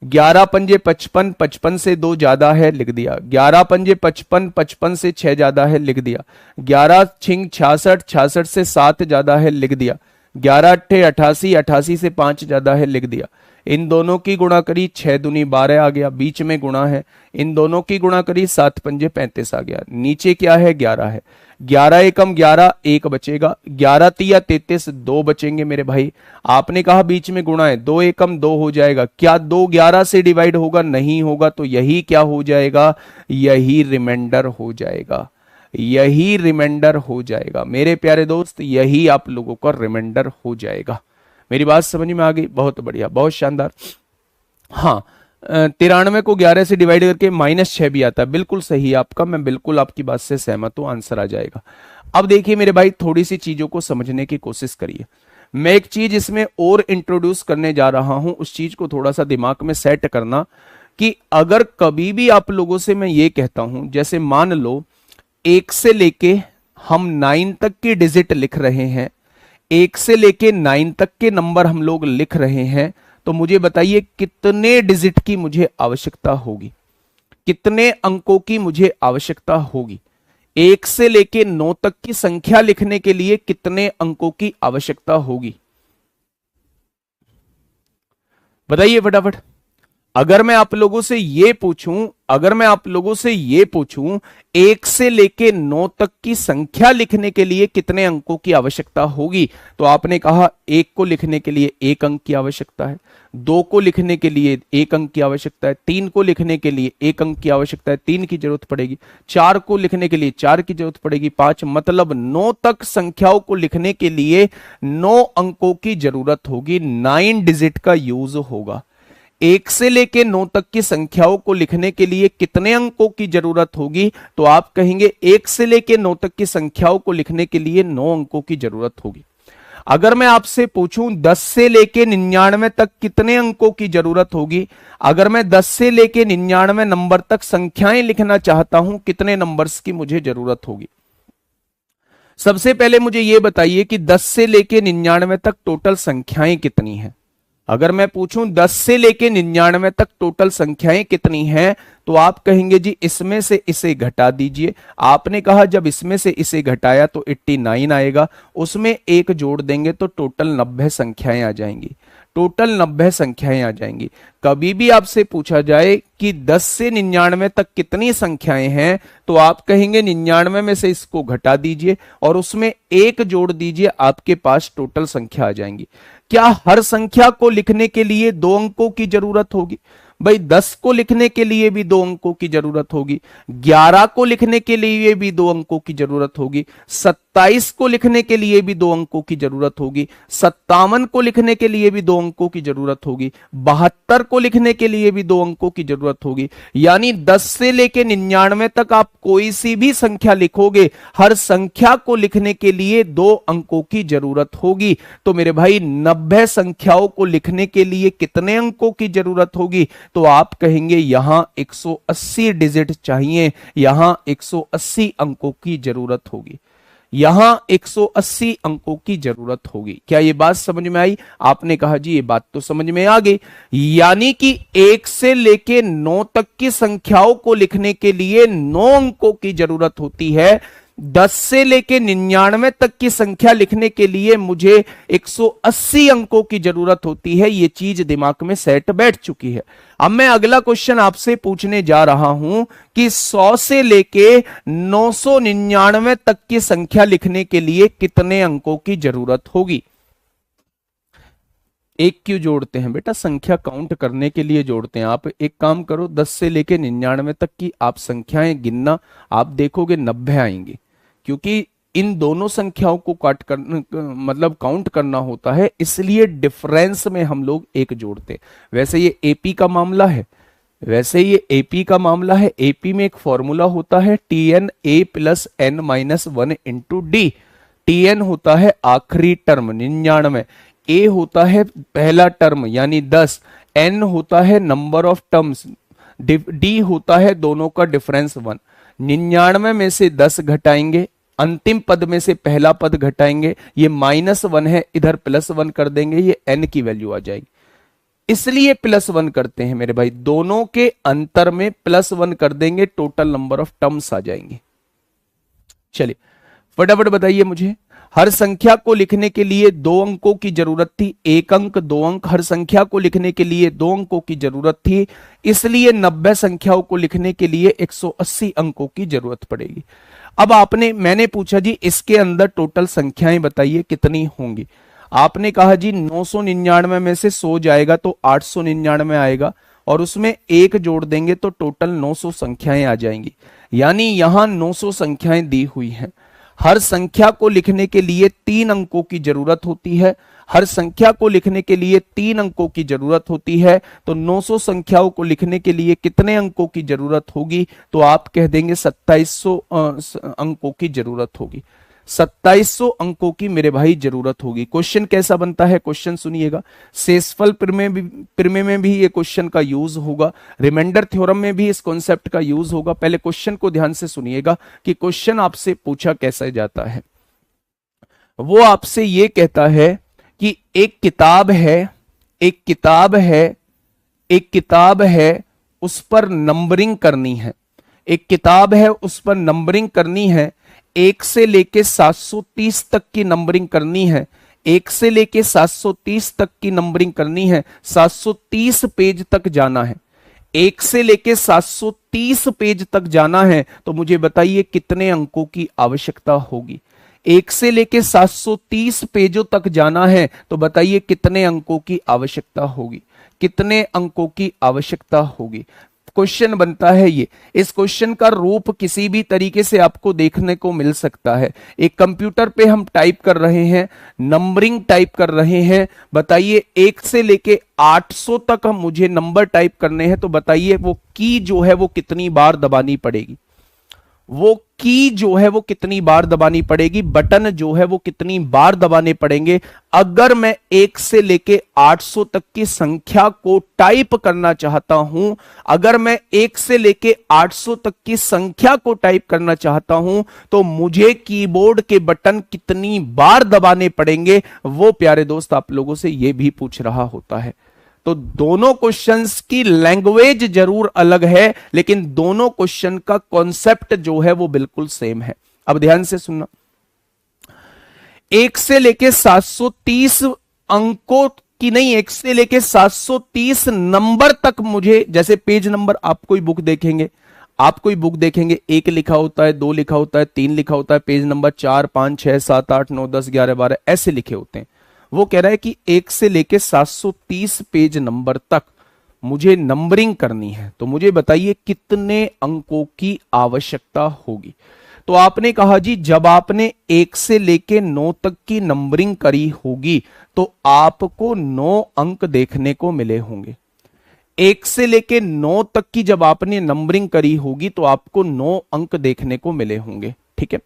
11 पंजे 55, 55 से 2 ज्यादा है, लिख दिया। 11 पंजे 55, 55 से 6 ज्यादा है, लिख दिया। 11 छिंग 66, 66 से 7 ज्यादा है, लिख दिया। 11 अट्ठे 88, 88 से 5 ज्यादा है, लिख दिया। इन दोनों की गुणा करी, 6 दूनी 12 आ गया, बीच में गुणा है। इन दोनों की गुणा करी, 7 पंजे 35 आ गया। नीचे क्या है, 11 है। 11 एकम 11, 1 बचेगा। 11 तिया 33, 2 बचेंगे मेरे भाई। आपने कहा बीच में गुणा है, 2 एकम 2 हो जाएगा। क्या 2 11 से डिवाइड होगा, नहीं होगा, तो यही क्या हो जाएगा, यही रिमाइंडर हो जाएगा, यही रिमाइंडर हो जाएगा मेरे प्यारे दोस्त, यही आप लोगों का रिमाइंडर हो जाएगा। मेरी बात समझ में आ गई? बहुत बढ़िया, बहुत शानदार। हाँ, 93 को 11 से डिवाइड करके -6 भी आता है, बिल्कुल सही है आपका, मैं बिल्कुल आपकी बात से सहमत हूं, आंसर आ जाएगा। अब देखिए मेरे भाई, थोड़ी सी चीजों को समझने की कोशिश करिए। मैं एक चीज इसमें और इंट्रोड्यूस करने जा रहा हूं, उस चीज को थोड़ा सा दिमाग में सेट करना कि अगर कभी भी आप लोगों से मैं ये कहता हूं, जैसे मान लो 1 से लेके हम 9 तक के डिजिट लिख रहे हैं, 1 से लेके 9 तक के नंबर हम लोग लिख रहे हैं, तो मुझे बताइए कितने डिजिट की मुझे आवश्यकता होगी, कितने अंकों की मुझे आवश्यकता होगी। 1 से लेके 9 तक की संख्या लिखने के लिए कितने अंकों की आवश्यकता होगी? बताइए फटाफट। अगर मैं आप लोगों से ये पूछूं 1 से लेके 9 तक की संख्या लिखने के लिए कितने अंकों की आवश्यकता होगी, तो आपने कहा 1 को लिखने के लिए 1 अंक की आवश्यकता है, 2 को लिखने के लिए 1 अंक की आवश्यकता है, 3 को लिखने के लिए 1 अंक की आवश्यकता है, 3 की जरूरत पड़ेगी, 4 को लिखने के लिए 4 की जरूरत पड़ेगी, 5, मतलब 9 तक संख्याओं को लिखने के लिए 9 अंकों की जरूरत होगी, 9 डिजिट का यूज होगा। 1 से लेके 9 तक की संख्याओं को लिखने के लिए कितने अंकों की जरूरत होगी, तो आप कहेंगे 1 से लेके 9 तक की संख्याओं को लिखने के लिए 9 अंकों की जरूरत होगी। अगर मैं आपसे पूछूं 10 से लेके 99 तक कितने अंकों की जरूरत होगी, अगर मैं 10 से लेके 99 नंबर तक संख्याएं लिखना चाहता हूं, कितने नंबर्स की मुझे जरूरत होगी? सबसे पहले मुझे यह बताइए कि 10 से लेके 99 तक टोटल संख्याएं कितनी हैं। अगर मैं पूछूं 10 से लेके 99 तक टोटल संख्याएं कितनी हैं, तो आप कहेंगे जी इसमें से इसे घटा दीजिए। आपने कहा जब इसमें से इसे घटाया तो 89 आएगा, उसमें 1 जोड़ देंगे तो टोटल 90 संख्याएं आ जाएंगी, टोटल 90 संख्याएं आ जाएंगी। कभी भी आपसे पूछा जाए कि 10 से 99 तक कितनी संख्याएं हैं, तो आप कहेंगे 99 में से इसको घटा दीजिए और उसमें 1 जोड़ दीजिए, आपके पास टोटल संख्या आ जाएंगी। क्या हर संख्या को लिखने के लिए 2 अंकों की जरूरत होगी? भाई 10 को लिखने के लिए भी 2 अंकों की जरूरत होगी, 11 को लिखने के लिए भी 2 अंकों की जरूरत होगी, 27 को लिखने के लिए भी 2 अंकों की जरूरत होगी, 57 को लिखने के लिए भी 2 अंकों की जरूरत होगी, 72 को लिखने के लिए भी 2 अंकों की जरूरत होगी। यानी 10 से लेके 99 तक आप कोई सी भी संख्या लिखोगे, हर संख्या को लिखने के लिए 2 अंकों की जरूरत होगी। तो मेरे भाई 90 संख्याओं को लिखने के लिए कितने अंकों की जरूरत होगी? तो आप कहेंगे यहां 180 डिजिट चाहिए, यहां 180 अंकों की जरूरत होगी, यहां 180 अंकों की जरूरत होगी। क्या ये बात समझ में आई? आपने कहा जी ये बात तो समझ में आ गई। यानी कि 1 से लेके 9 तक की संख्याओं को लिखने के लिए 9 अंकों की जरूरत होती है। 10 से लेके 99 तक की संख्या लिखने के लिए मुझे 180 अंकों की जरूरत होती है। यह चीज दिमाग में सेट बैठ चुकी है। अब मैं अगला क्वेश्चन आपसे पूछने जा रहा हूं कि 100 से लेके 999 तक की संख्या लिखने के लिए कितने अंकों की जरूरत होगी? एक क्यों जोड़ते हैं बेटा? संख्या काउंट करने के लिए जोड़ते हैं। आप एक काम करो, 10 से लेके 99 तक की आप संख्याएं गिनना, आप देखोगे 90 आएंगी, क्योंकि इन दोनों संख्याओं को मतलब काउंट करना होता है, इसलिए डिफरेंस में हम लोग एक जोड़ते हैं। वैसे ये एपी का मामला है, एपी में एक फॉर्मूला होता है TN A + N-1 into D. TN होता है आखिरी टर्म 99, A होता है पहला टर्म यानी 10, N होता है नंबर ऑफ टर्म्स, D होता है दोनों का डिफरेंस 1। 99 में से 10 घटाएंगे, अंतिम पद में से पहला पद घटाएंगे, ये -1 है, इधर +1 कर देंगे, ये n की वैल्यू आ जाएगी। इसलिए +1 करते हैं मेरे भाई, दोनों के अंतर में +1 कर देंगे, टोटल नंबर ऑफ टर्म्स आ जाएंगे। चलिए फटाफट बताइए मुझे, हर संख्या को लिखने के लिए 2 अंकों की जरूरत थी, 1 अंक 2 अंक, हर संख्या को लिखने के लिए 2 अंकों की जरूरत थी, इसलिए 90 संख्याओं को लिखने के लिए 180 अंकों की जरूरत पड़ेगी। अब मैंने पूछा जी इसके अंदर टोटल संख्याएं बताइए कितनी होंगी। आपने कहा जी 999 में से 100 जाएगा तो 899 आएगा, और उसमें 1 जोड़ देंगे तो टोटल 900 संख्याएं आ जाएंगी। यानी यहां 900 संख्याएं दी हुई हैं। हर संख्या को लिखने के लिए 3 अंकों की जरूरत होती है, हर संख्या को लिखने के लिए 3 अंकों की जरूरत होती है। तो 900 संख्याओं को लिखने के लिए कितने अंकों की जरूरत होगी? तो आप कह देंगे 2700 अंकों की जरूरत होगी। 2700 अंकों की मेरे भाई जरूरत होगी। क्वेश्चन कैसा बनता है, क्वेश्चन सुनिएगा। शेषफल प्रमेय में भी ये क्वेश्चन का यूज होगा, रिमाइंडर थ्योरम में भी इस कॉन्सेप्ट का यूज होगा। पहले क्वेश्चन को ध्यान से सुनिएगा कि क्वेश्चन आपसे पूछा कैसे जाता है। वो आपसे ये कहता है कि एक किताब है, उस पर नंबरिंग करनी है। एक किताब है, उस पर नंबरिंग करनी है, 1 से लेके 730 तक की नंबरिंग करनी है। 1 से लेके 730 तक की नंबरिंग करनी है, 730 पेज तक जाना है, 1 से लेके 730 पेज तक जाना है, तो मुझे बताइए कितने अंकों की आवश्यकता होगी। 1 से लेके 730 पेजों तक जाना है, तो बताइए कितने अंकों की आवश्यकता होगी, कितने अंकों की आवश्यकता होगी। क्वेश्चन बनता है ये। इस क्वेश्चन का रूप किसी भी तरीके से आपको देखने को मिल सकता है। एक कंप्यूटर पे हम टाइप कर रहे हैं, नंबरिंग टाइप कर रहे हैं, बताइए 1 से लेके 800 तक हम मुझे नंबर टाइप करने हैं, तो बताइए वो की जो है वो कितनी बार दबानी पड़ेगी, वो की जो है वो कितनी बार दबानी पड़ेगी, बटन जो है वो कितनी बार दबाने पड़ेंगे। अगर मैं 1 से लेके 800 तक की संख्या को टाइप करना चाहता हूं, अगर मैं 1 से लेके 800 तक की संख्या को टाइप करना चाहता हूं, तो मुझे कीबोर्ड के बटन कितनी बार दबाने पड़ेंगे, वो प्यारे दोस्त आप लोगों से ये भी पूछ रहा होता है। तो दोनों क्वेश्चंस की लैंग्वेज जरूर अलग है, लेकिन दोनों क्वेश्चन का कॉन्सेप्ट जो है वो बिल्कुल सेम है। अब ध्यान से सुनना, 1 से लेके 730 अंकों की नहीं, 1 से लेके 730 नंबर तक मुझे, जैसे पेज नंबर आप कोई बुक देखेंगे, आप कोई बुक देखेंगे, 1 लिखा होता है, 2 लिखा होता है, 3 लिखा होता है, पेज नंबर 4 5 6 7 8 9 10 11 12 ऐसे लिखे होते हैं। वो कह रहा है कि 1 से लेके 730 पेज नंबर तक मुझे नंबरिंग करनी है, तो मुझे बताइए कितने अंकों की आवश्यकता होगी। तो आपने कहा जी जब आपने 1 से लेके 9 तक की नंबरिंग करी होगी तो आपको 9 अंक देखने को मिले होंगे। 1 से लेके 9 तक की जब आपने नंबरिंग करी होगी तो आपको 9 अंक देखने को मिले होंगे, ठीक है।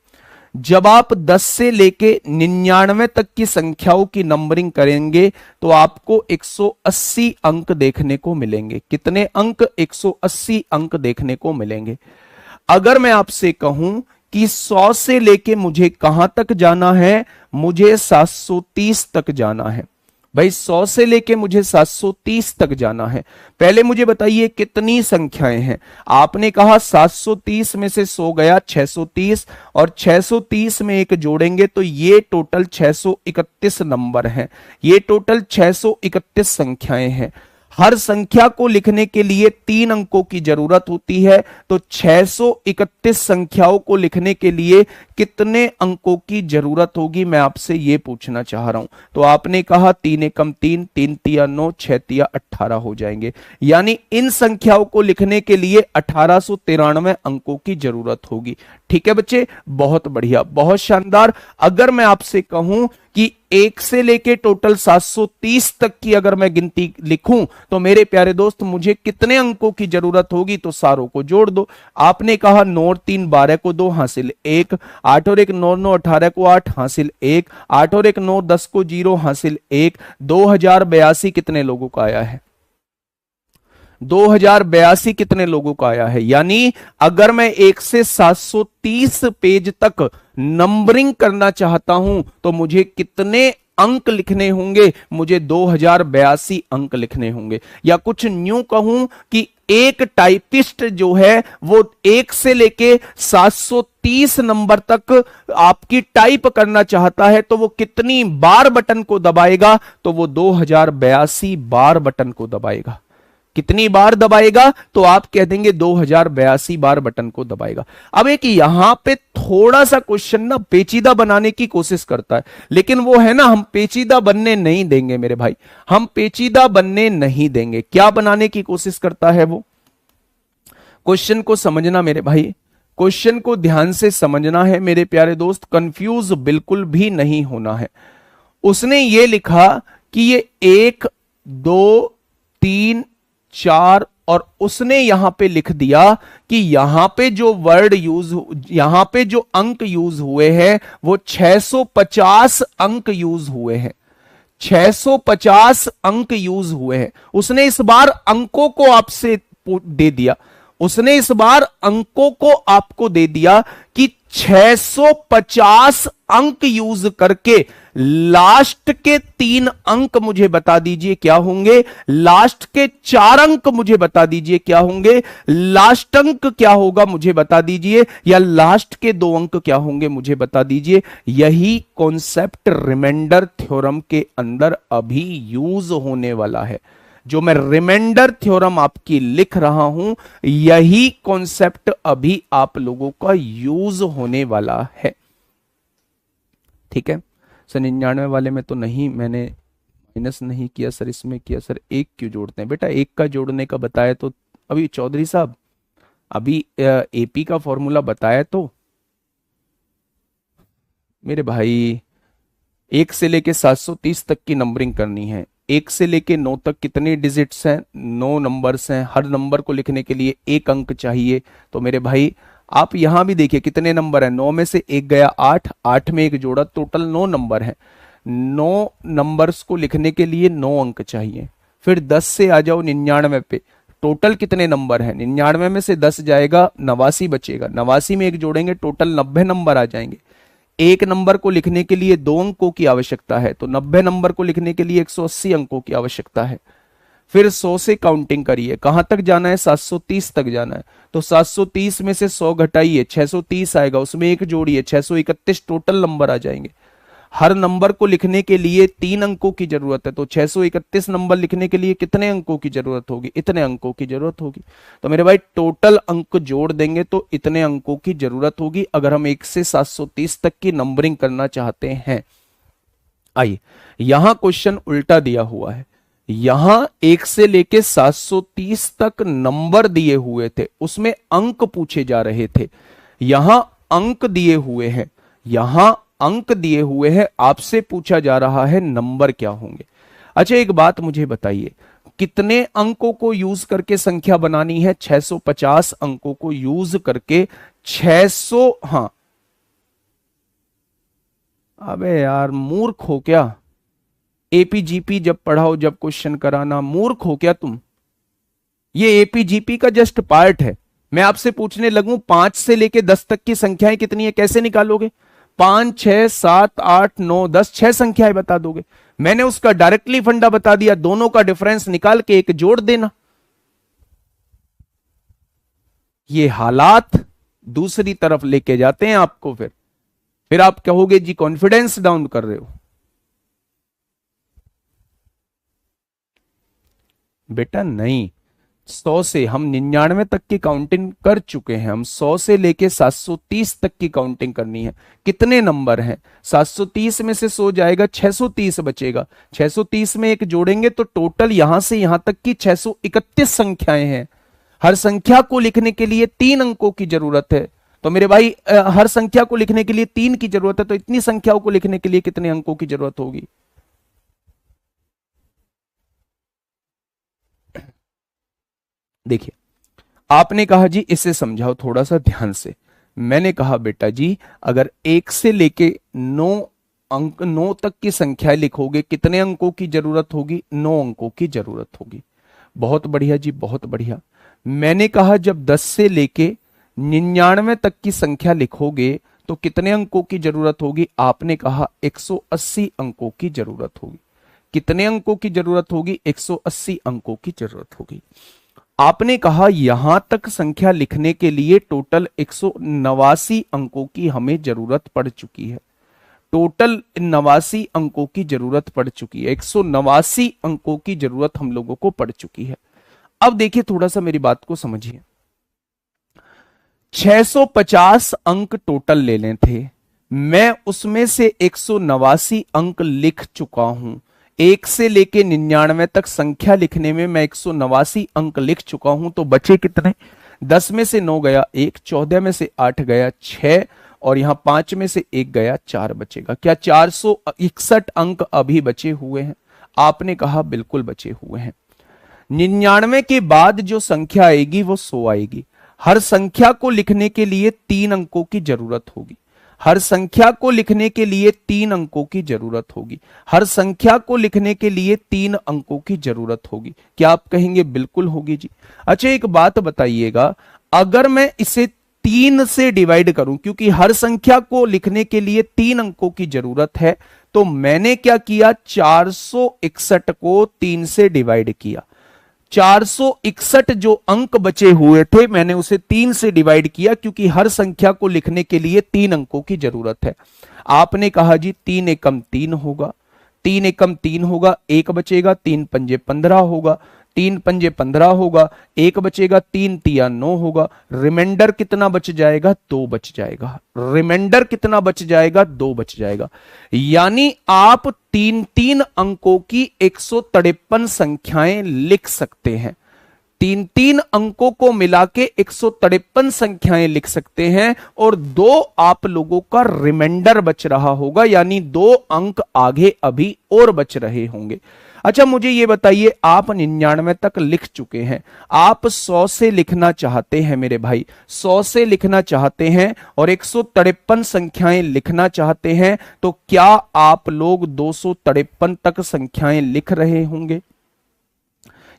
जब आप 10 से लेके 99 तक की संख्याओं की नंबरिंग करेंगे तो आपको 180 अंक देखने को मिलेंगे। कितने अंक? 180 अंक देखने को मिलेंगे। अगर मैं आपसे कहूं कि 100 से लेके मुझे कहां तक जाना है, मुझे 730 तक जाना है। भाई 100 से लेके मुझे 730 तक जाना है। पहले मुझे बताइए कितनी संख्याएं हैं। आपने कहा 730 में से 100 गया 630 और 630 में एक जोड़ेंगे तो ये टोटल 631 नंबर हैं। ये टोटल 631 संख्याएं हैं। हर संख्या को लिखने के लिए 3 अंकों की जरूरत होती है, तो 631 संख्याओं को लिखने के लिए कितने अंकों की जरूरत होगी, मैं आपसे यह पूछना चाह रहा हूं। तो आपने कहा 3 एकम 3, 3 तिया 9, 6 तिया 18 हो जाएंगे। यानी इन संख्याओं को लिखने के लिए 1893 अंकों की जरूरत होगी। ठीक है बच्चे, बहुत बढ़िया, बहुत शानदार। अगर मैं आपसे कहूं कि 1 से लेके टोटल 730 तक की अगर मैं गिनती लिखूं तो मेरे प्यारे दोस्त मुझे कितने अंकों की जरूरत होगी, तो सारों को जोड़ दो। आपने कहा 9 और 3 12 को 2 हासिल 1, 8 और 1 9 9 18 को 8 हासिल 1, 8 और 1 9 10 को 0 हासिल 1। 2082 कितने लोगों का आया है? 2082 कितने लोगों का आया है? यानी अगर मैं 1 से 730 पेज तक नंबरिंग करना चाहता हूं तो मुझे कितने अंक लिखने होंगे? मुझे 2082 अंक लिखने होंगे। या कुछ न्यू कहूं कि एक टाइपिस्ट जो है वो 1 से लेके 730 नंबर तक आपकी टाइप करना चाहता है तो वो कितनी बार बटन को दबाएगा? तो वो 2082 बार बटन को दबाएगा। कितनी बार दबाएगा? तो आप कह देंगे 2082 बार बटन को दबाएगा। अब एक यहां पे थोड़ा सा क्वेश्चन ना पेचीदा बनाने की कोशिश करता है, लेकिन वो है ना, हम पेचीदा बनने नहीं देंगे मेरे भाई, हम पेचीदा बनने नहीं देंगे। क्या बनाने की कोशिश करता है वो? क्वेश्चन को समझना मेरे भाई, क्वेश्चन को ध्यान से समझना है मेरे प्यारे दोस्त, कंफ्यूज बिल्कुल भी नहीं होना है। उसने ये लिखा कि ये 1 2 3 4 और उसने यहां पे लिख दिया कि यहां पे जो वर्ड यूज, यहां पे जो अंक यूज हुए हैं वो 650 अंक यूज हुए हैं। 650 अंक यूज हुए हैं। उसने इस बार अंकों को आपसे दे दिया, उसने इस बार अंकों को आपको दे दिया कि 650 अंक यूज करके लास्ट के 3 अंक मुझे बता दीजिए क्या होंगे, लास्ट के 4 अंक मुझे बता दीजिए क्या होंगे, लास्ट अंक क्या होगा मुझे बता दीजिए, या लास्ट के 2 अंक क्या होंगे मुझे बता दीजिए। यही कॉन्सेप्ट रिमाइंडर थ्योरम के अंदर अभी यूज होने वाला है। जो मैं रिमाइंडर थ्योरम आपकी लिख रहा हूं, यही कॉन्सेप्ट अभी आप लोगों का यूज होने वाला है। ठीक है सर, 99 वाले में तो नहीं, मैंने माइनस नहीं किया सर, इसमें किया सर। एक क्यों जोड़ते हैं बेटा, एक का जोड़ने का बताया तो अभी चौधरी साहब, अभी एपी का फॉर्मूला बताया तो मेरे भाई, 1 से लेके 730 तक की नंबरिंग करनी है। 1 से लेके 9 तक कितने डिजिट्स हैं, 9 नंबर्स हैं। हर नंबर को लिखने के लिए 1 अंक चाहिए। तो मेरे भाई आप यहां भी देखिए कितने नंबर हैं, 9 में से 1 गया 8, 8 में 1 जोड़ा, टोटल 9 नंबर है। 9 नंबर्स को लिखने के लिए 9 अंक चाहिए। फिर 10 से आ जाओ 99 पे, टोटल कितने नंबर हैं, 99 में से 10 जाएगा 89 बचेगा, 89 में 1 जोड़ेंगे टोटल 90 नंबर आ जाएंगे। 1 नंबर को लिखने के लिए 2 अंकों की आवश्यकता है, तो 90 नंबर को लिखने के लिए 180 अंकों की आवश्यकता है। फिर 100 से काउंटिंग करिए, कहां तक जाना है, 730 तक जाना है। तो 730 में से 100 घटाइए, 630 आएगा, उसमें 1 जोड़िए, 631 टोटल नंबर आ जाएंगे। हर नंबर को लिखने के लिए 3 अंकों की जरूरत है, तो 631 नंबर लिखने के लिए कितने अंकों की जरूरत होगी, इतने अंकों की जरूरत होगी। तो मेरे भाई टोटल अंक जोड़ देंगे तो इतने अंकों की जरूरत होगी, अगर हम 1 से 730 तक की नंबरिंग करना चाहते हैं। आइए यहां क्वेश्चन उल्टा दिया हुआ है, यहां 1 से लेके 730 तक नंबर दिए हुए थे, उसमें अंक पूछे जा रहे थे। यहां अंक दिए हुए हैं, यहां अंक दिए हुए हैं, आपसे पूछा जा रहा है नंबर क्या होंगे। अच्छा एक बात मुझे बताइए, कितने अंकों को यूज करके संख्या बनानी है, 650 अंकों को यूज करके 600। हाँ अबे यार मूर्ख हो क्या, एपीजीपी जब पढ़ाओ जब क्वेश्चन कराना, मूर्ख हो क्या तुम। ये एपीजीपी का जस्ट पार्ट है। मैं आपसे पूछने लगूं 5 से लेके 10 तक की संख्याएं कितनी है, कैसे निकालोगे, 5 6 7 8 9 10, 6 संख्याएं बता दोगे। मैंने उसका डायरेक्टली फंडा बता दिया, दोनों का डिफरेंस निकाल के एक जोड़ देना। ये हालात दूसरी तरफ लेके जाते हैं आपको, फिर आप कहोगे जी कॉन्फिडेंस डाउन कर रहे हो। बेटा नहीं, 100 से हम 99 तक की काउंटिंग कर चुके हैं, हम 100 से लेके 730 तक की काउंटिंग करनी है। कितने नंबर हैं, 730 में से 100 जाएगा, 630 बचेगा, 630 में 1 जोड़ेंगे तो टोटल यहां से यहां तक की 631 संख्याएं हैं। हर संख्या को लिखने के लिए 3 अंकों की जरूरत है। तो मेरे भाई हर संख्या को लिखने के लिए 3 की जरूरत है, तो इतनी संख्याओं को लिखने के लिए कितने अंकों की जरूरत होगी। देखिए आपने कहा जी इसे समझाओ थोड़ा सा ध्यान से। मैंने कहा बेटा जी अगर 1 से लेके 9 अंक 9 तक की संख्याएं लिखोगे कितने अंकों की जरूरत होगी, 9 अंकों की जरूरत होगी। बहुत बढ़िया जी बहुत बढ़िया। मैंने कहा जब 10 से लेके 99 तक की संख्या लिखोगे तो कितने अंकों की जरूरत होगी, आपने कहा 180 अंकों की जरूरत होगी। कितने अंकों की जरूरत होगी, 180 अंकों की जरूरत होगी। आपने कहा यहां तक संख्या लिखने के लिए टोटल 189 अंकों की हमें जरूरत पड़ चुकी है। टोटल 89 अंकों की जरूरत पड़ चुकी है, 189 अंकों की जरूरत हम लोगों को पड़ चुकी है। अब देखिए थोड़ा सा मेरी बात को समझिए, 650 अंक टोटल ले लें थे, मैं उसमें से 189 अंक लिख चुका हूं। 1 से लेके 99 तक संख्या लिखने में मैं 189 अंक लिख चुका हूं, तो बचे कितने, 10 में से 9 गया 1, 14 में से 8 गया 6, और यहां 5 में से 1 गया 4 बचेगा। क्या 461 अंक अभी बचे हुए हैं, आपने कहा बिल्कुल बचे हुए हैं। 99 के बाद जो संख्या आएगी वो 100 आएगी। हर संख्या को लिखने के लिए 3 अंकों की जरूरत होगी। हर संख्या को लिखने के लिए 3 अंकों की जरूरत होगी। हर संख्या को लिखने के लिए 3 अंकों की जरूरत होगी। क्या आप कहेंगे बिल्कुल होगी जी। अच्छा एक बात बताइएगा, अगर मैं इसे 3 से डिवाइड करूं, क्योंकि हर संख्या को लिखने के लिए 3 अंकों की जरूरत है, तो मैंने क्या किया, 461 को 3 से डिवाइड किया। 461 जो अंक बचे हुए थे मैंने उसे 3 से डिवाइड किया, क्योंकि हर संख्या को लिखने के लिए 3 अंकों की जरूरत है। आपने कहा जी 3 एकम 3 होगा, 3 एकम 3 होगा, एक बचेगा, 3 पंजे 15 होगा, 3 पंजे 15 होगा, एक बचेगा, 3 तिया 9 होगा, रिमाइंडर कितना बच जाएगा, 2 बच जाएगा। रिमाइंडर कितना बच जाएगा, 2 बच जाएगा। यानी आप 3-3 अंकों की 153 संख्याएं लिख सकते हैं। 3-3 अंकों को मिला के 153 संख्याएं लिख सकते हैं, और 2 आप लोगों का रिमाइंडर बच रहा होगा, यानी 2 अंक आगे अभी और बच रहे होंगे। अच्छा मुझे ये बताइए, आप 99 तक लिख चुके हैं, आप 100 से लिखना चाहते हैं मेरे भाई, 100 से लिखना चाहते हैं और 153 संख्याएं लिखना चाहते हैं, तो क्या आप लोग 253 तक संख्याएं लिख रहे होंगे?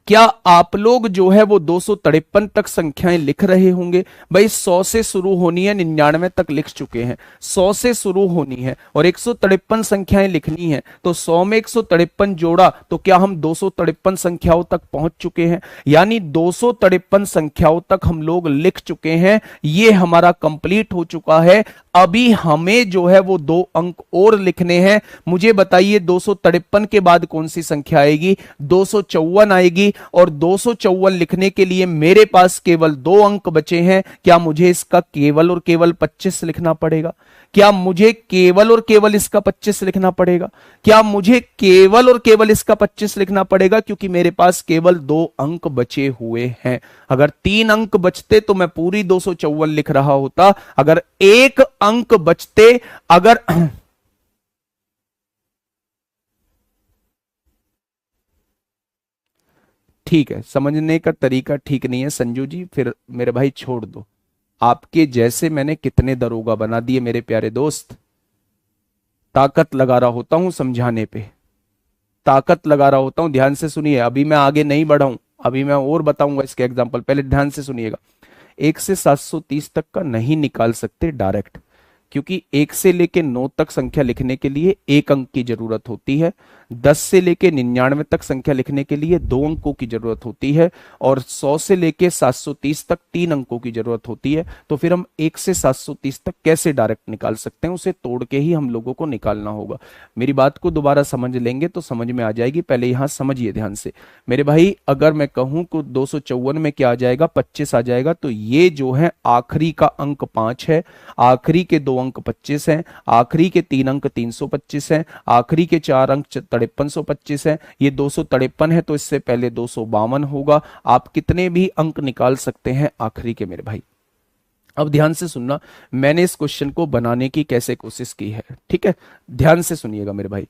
क्या आप लोग जो है वो 253 तक संख्याएं लिख रहे होंगे? भाई 100 से शुरू होनी है, 99 तक लिख चुके हैं, 100 से शुरू होनी है और 153 संख्याएं लिखनी है, तो 100 में 153 जोड़ा तो क्या हम 253 संख्याओं तक पहुंच चुके हैं? यानी 253 संख्याओं तक हम लोग लिख चुके हैं, ये हमारा कंप्लीट हो चुका है। अभी हमें जो है वो 2 अंक और लिखने हैं। मुझे बताइए 253 के बाद कौन सी संख्या आएगी? 254 आएगी, और 254 लिखने के लिए मेरे पास केवल 2 अंक बचे हैं। क्या मुझे इसका केवल और केवल 25 लिखना पड़ेगा? क्या मुझे केवल और केवल इसका 25 लिखना पड़ेगा? क्या मुझे केवल और केवल इसका 25 लिखना पड़ेगा? क्योंकि मेरे पास केवल 2 अंक बचे हुए हैं। अगर 3 अंक बचते तो मैं पूरी 254 लिख रहा होता। अगर 1 अंक बचते, अगर ठीक है, समझने का तरीका ठीक नहीं है संजू जी, फिर मेरे भाई छोड़ दो। आपके जैसे मैंने कितने दरोगा बना दिए मेरे प्यारे दोस्त। ताकत लगा रहा होता हूं समझाने पे, ताकत लगा रहा होता हूं। ध्यान से सुनिए, अभी मैं आगे नहीं बढ़ाऊं, अभी मैं और बताऊंगा इसके एग्जाम्पल, पहले ध्यान से सुनिएगा। 1 से 730 तक का नहीं निकाल सकते डायरेक्ट, क्योंकि 1 से लेके 9 तक संख्या लिखने के लिए 1 अंक की जरूरत होती है। 10 से लेके 99 तक संख्या लिखने के लिए 2 अंकों की जरूरत होती है, और 100 से लेके 730 तक 3 अंकों की जरूरत होती है। तो फिर हम 1 से 730 तक कैसे डायरेक्ट निकाल सकते हैं? उसे तोड़ के ही हम लोगों को निकालना होगा। मेरी बात को दोबारा समझ लेंगे तो समझ में आ जाएगी, पहले यहां समझिए ध्यान से मेरे भाई। अगर मैं कहूं कि 254 में क्या आ जाएगा, 25 आ जाएगा, तो ये जो है आखिरी का अंक 5 है, आखिरी के 2 अंक 25 हैं, आखिरी के 3 अंक 325 हैं, आखिरी के 4 अंक 5325 हैं। ये 253 है, तो इससे पहले 252 होगा। आप कितने भी अंक निकाल सकते हैं आखिरी के मेरे भाई। अब ध्यान से सुनना, मैंने इस क्वेश्चन को बनाने की कैसे कोशिश की है, ठीक है? ध्यान से सुनिएगा मेरे भाई।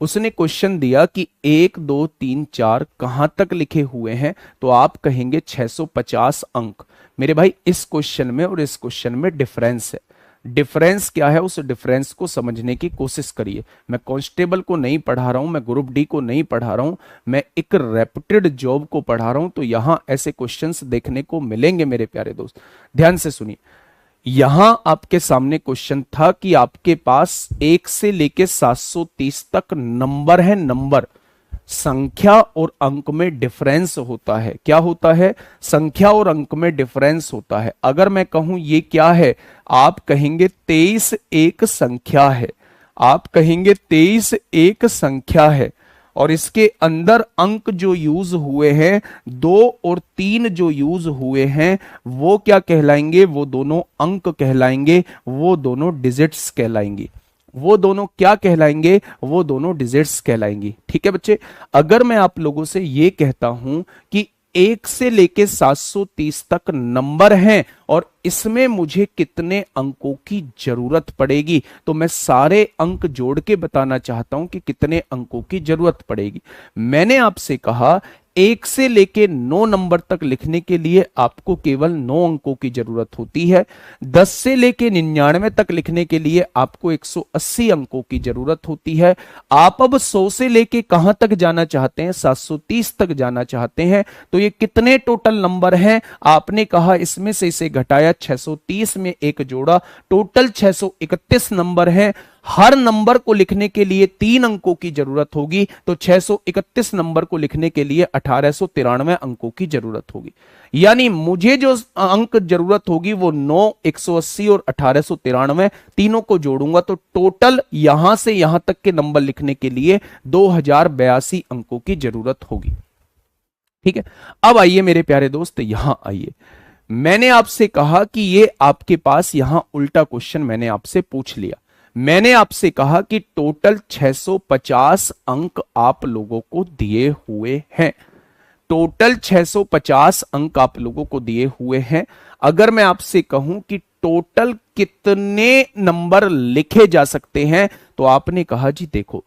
उसने क्वेश्चन दिया कि 1 2 3 4 कहां तक लिखे हुए हैं, तो आप कहेंगे 650 अंक। मेरे भाई इस क्वेश्चन में और इस क्वेश्चन में डिफरेंस है। डिफरेंस क्या है, उस डिफरेंस को समझने की कोशिश करिए। मैं कांस्टेबल को नहीं पढ़ा रहा हूं, मैं ग्रुप डी को नहीं पढ़ा रहा हूं, मैं एक रेपुटेड जॉब को पढ़ा रहा हूं। तो यहां ऐसे क्वेश्चंस देखने को मिलेंगे मेरे प्यारे दोस्त, ध्यान से सुनिए। यहां आपके सामने क्वेश्चन था कि आपके पास 1 से लेके 730 तक नंबर है, नंबर संख्या और अंक में डिफरेंस होता है। क्या होता है? संख्या और अंक में डिफरेंस होता है। अगर मैं कहूं ये क्या है, आप कहेंगे 23 एक संख्या है, आप कहेंगे 23 एक संख्या है, और इसके अंदर अंक जो यूज हुए हैं 2 और 3 जो यूज हुए हैं वो क्या कहलाएंगे? वो दोनों अंक कहलाएंगे, वो दोनों डिजिट्स कहलाएंगी। वो दोनों क्या कहलाएंगे? वो दोनों डिजिट्स कहलाएंगी। ठीक है बच्चे, अगर मैं आप लोगों से ये कहता हूं कि 1 से लेके 730 तक नंबर हैं और इसमें मुझे कितने अंकों की जरूरत पड़ेगी, तो मैं सारे अंक जोड़ के बताना चाहता हूं कि कितने अंकों की जरूरत पड़ेगी। मैंने आपसे कहा 1 से लेके 9 नंबर तक लिखने के लिए आपको केवल 9 अंकों की जरूरत होती है। 10 से लेके 99 तक लिखने के लिए आपको 180 अंकों की जरूरत होती है। आप अब 100 से लेके कहां तक जाना चाहते हैं? 730 तक जाना चाहते हैं। तो ये कितने टोटल नंबर हैं? आपने कहा इसमें से इसे घटाया, 630 में एक जोड़ा, टोटल 631 नंबर है। हर नंबर को लिखने के लिए 3 अंकों की जरूरत होगी, तो 631 नंबर को लिखने के लिए 1893 अंकों की जरूरत होगी। यानी मुझे जो अंक जरूरत होगी वो 9, 180 और 1893, तीनों को जोड़ूंगा तो टोटल यहां से यहां तक के नंबर लिखने के लिए 2082 अंकों की जरूरत होगी। ठीक है, अब आइए मेरे प्यारे दोस्त, यहां आइए। मैंने आपसे कहा कि ये आपके पास यहां उल्टा क्वेश्चन मैंने आपसे पूछ लिया। मैंने आपसे कहा कि टोटल 650 अंक आप लोगों को दिए हुए हैं। टोटल 650 अंक आप लोगों को दिए हुए हैं। अगर मैं आपसे कहूं कि टोटल कितने नंबर लिखे जा सकते हैं, तो आपने कहा जी देखो,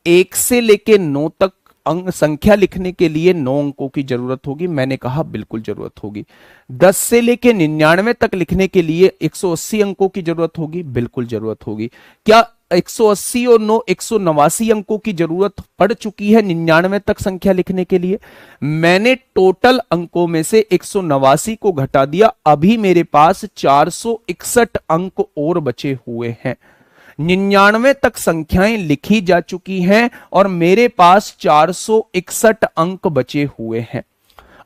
1 से लेके 9 तक अंक संख्या लिखने के लिए 9 अंकों की जरूरत होगी। मैंने कहा बिल्कुल जरूरत होगी। 10 से लेके 99 तक लिखने के लिए 180 अंकों की जरूरत होगी, बिल्कुल जरूरत होगी। क्या 180 और 9 189 अंकों की जरूरत पड़ चुकी है 99 तक संख्या लिखने के लिए? मैंने टोटल अंकों में से 189 को घटा दिया, अभी मेरे पास 461 अंक और बचे हुए हैं। 99 तक संख्याएं लिखी जा चुकी हैं और मेरे पास 461 अंक बचे हुए हैं।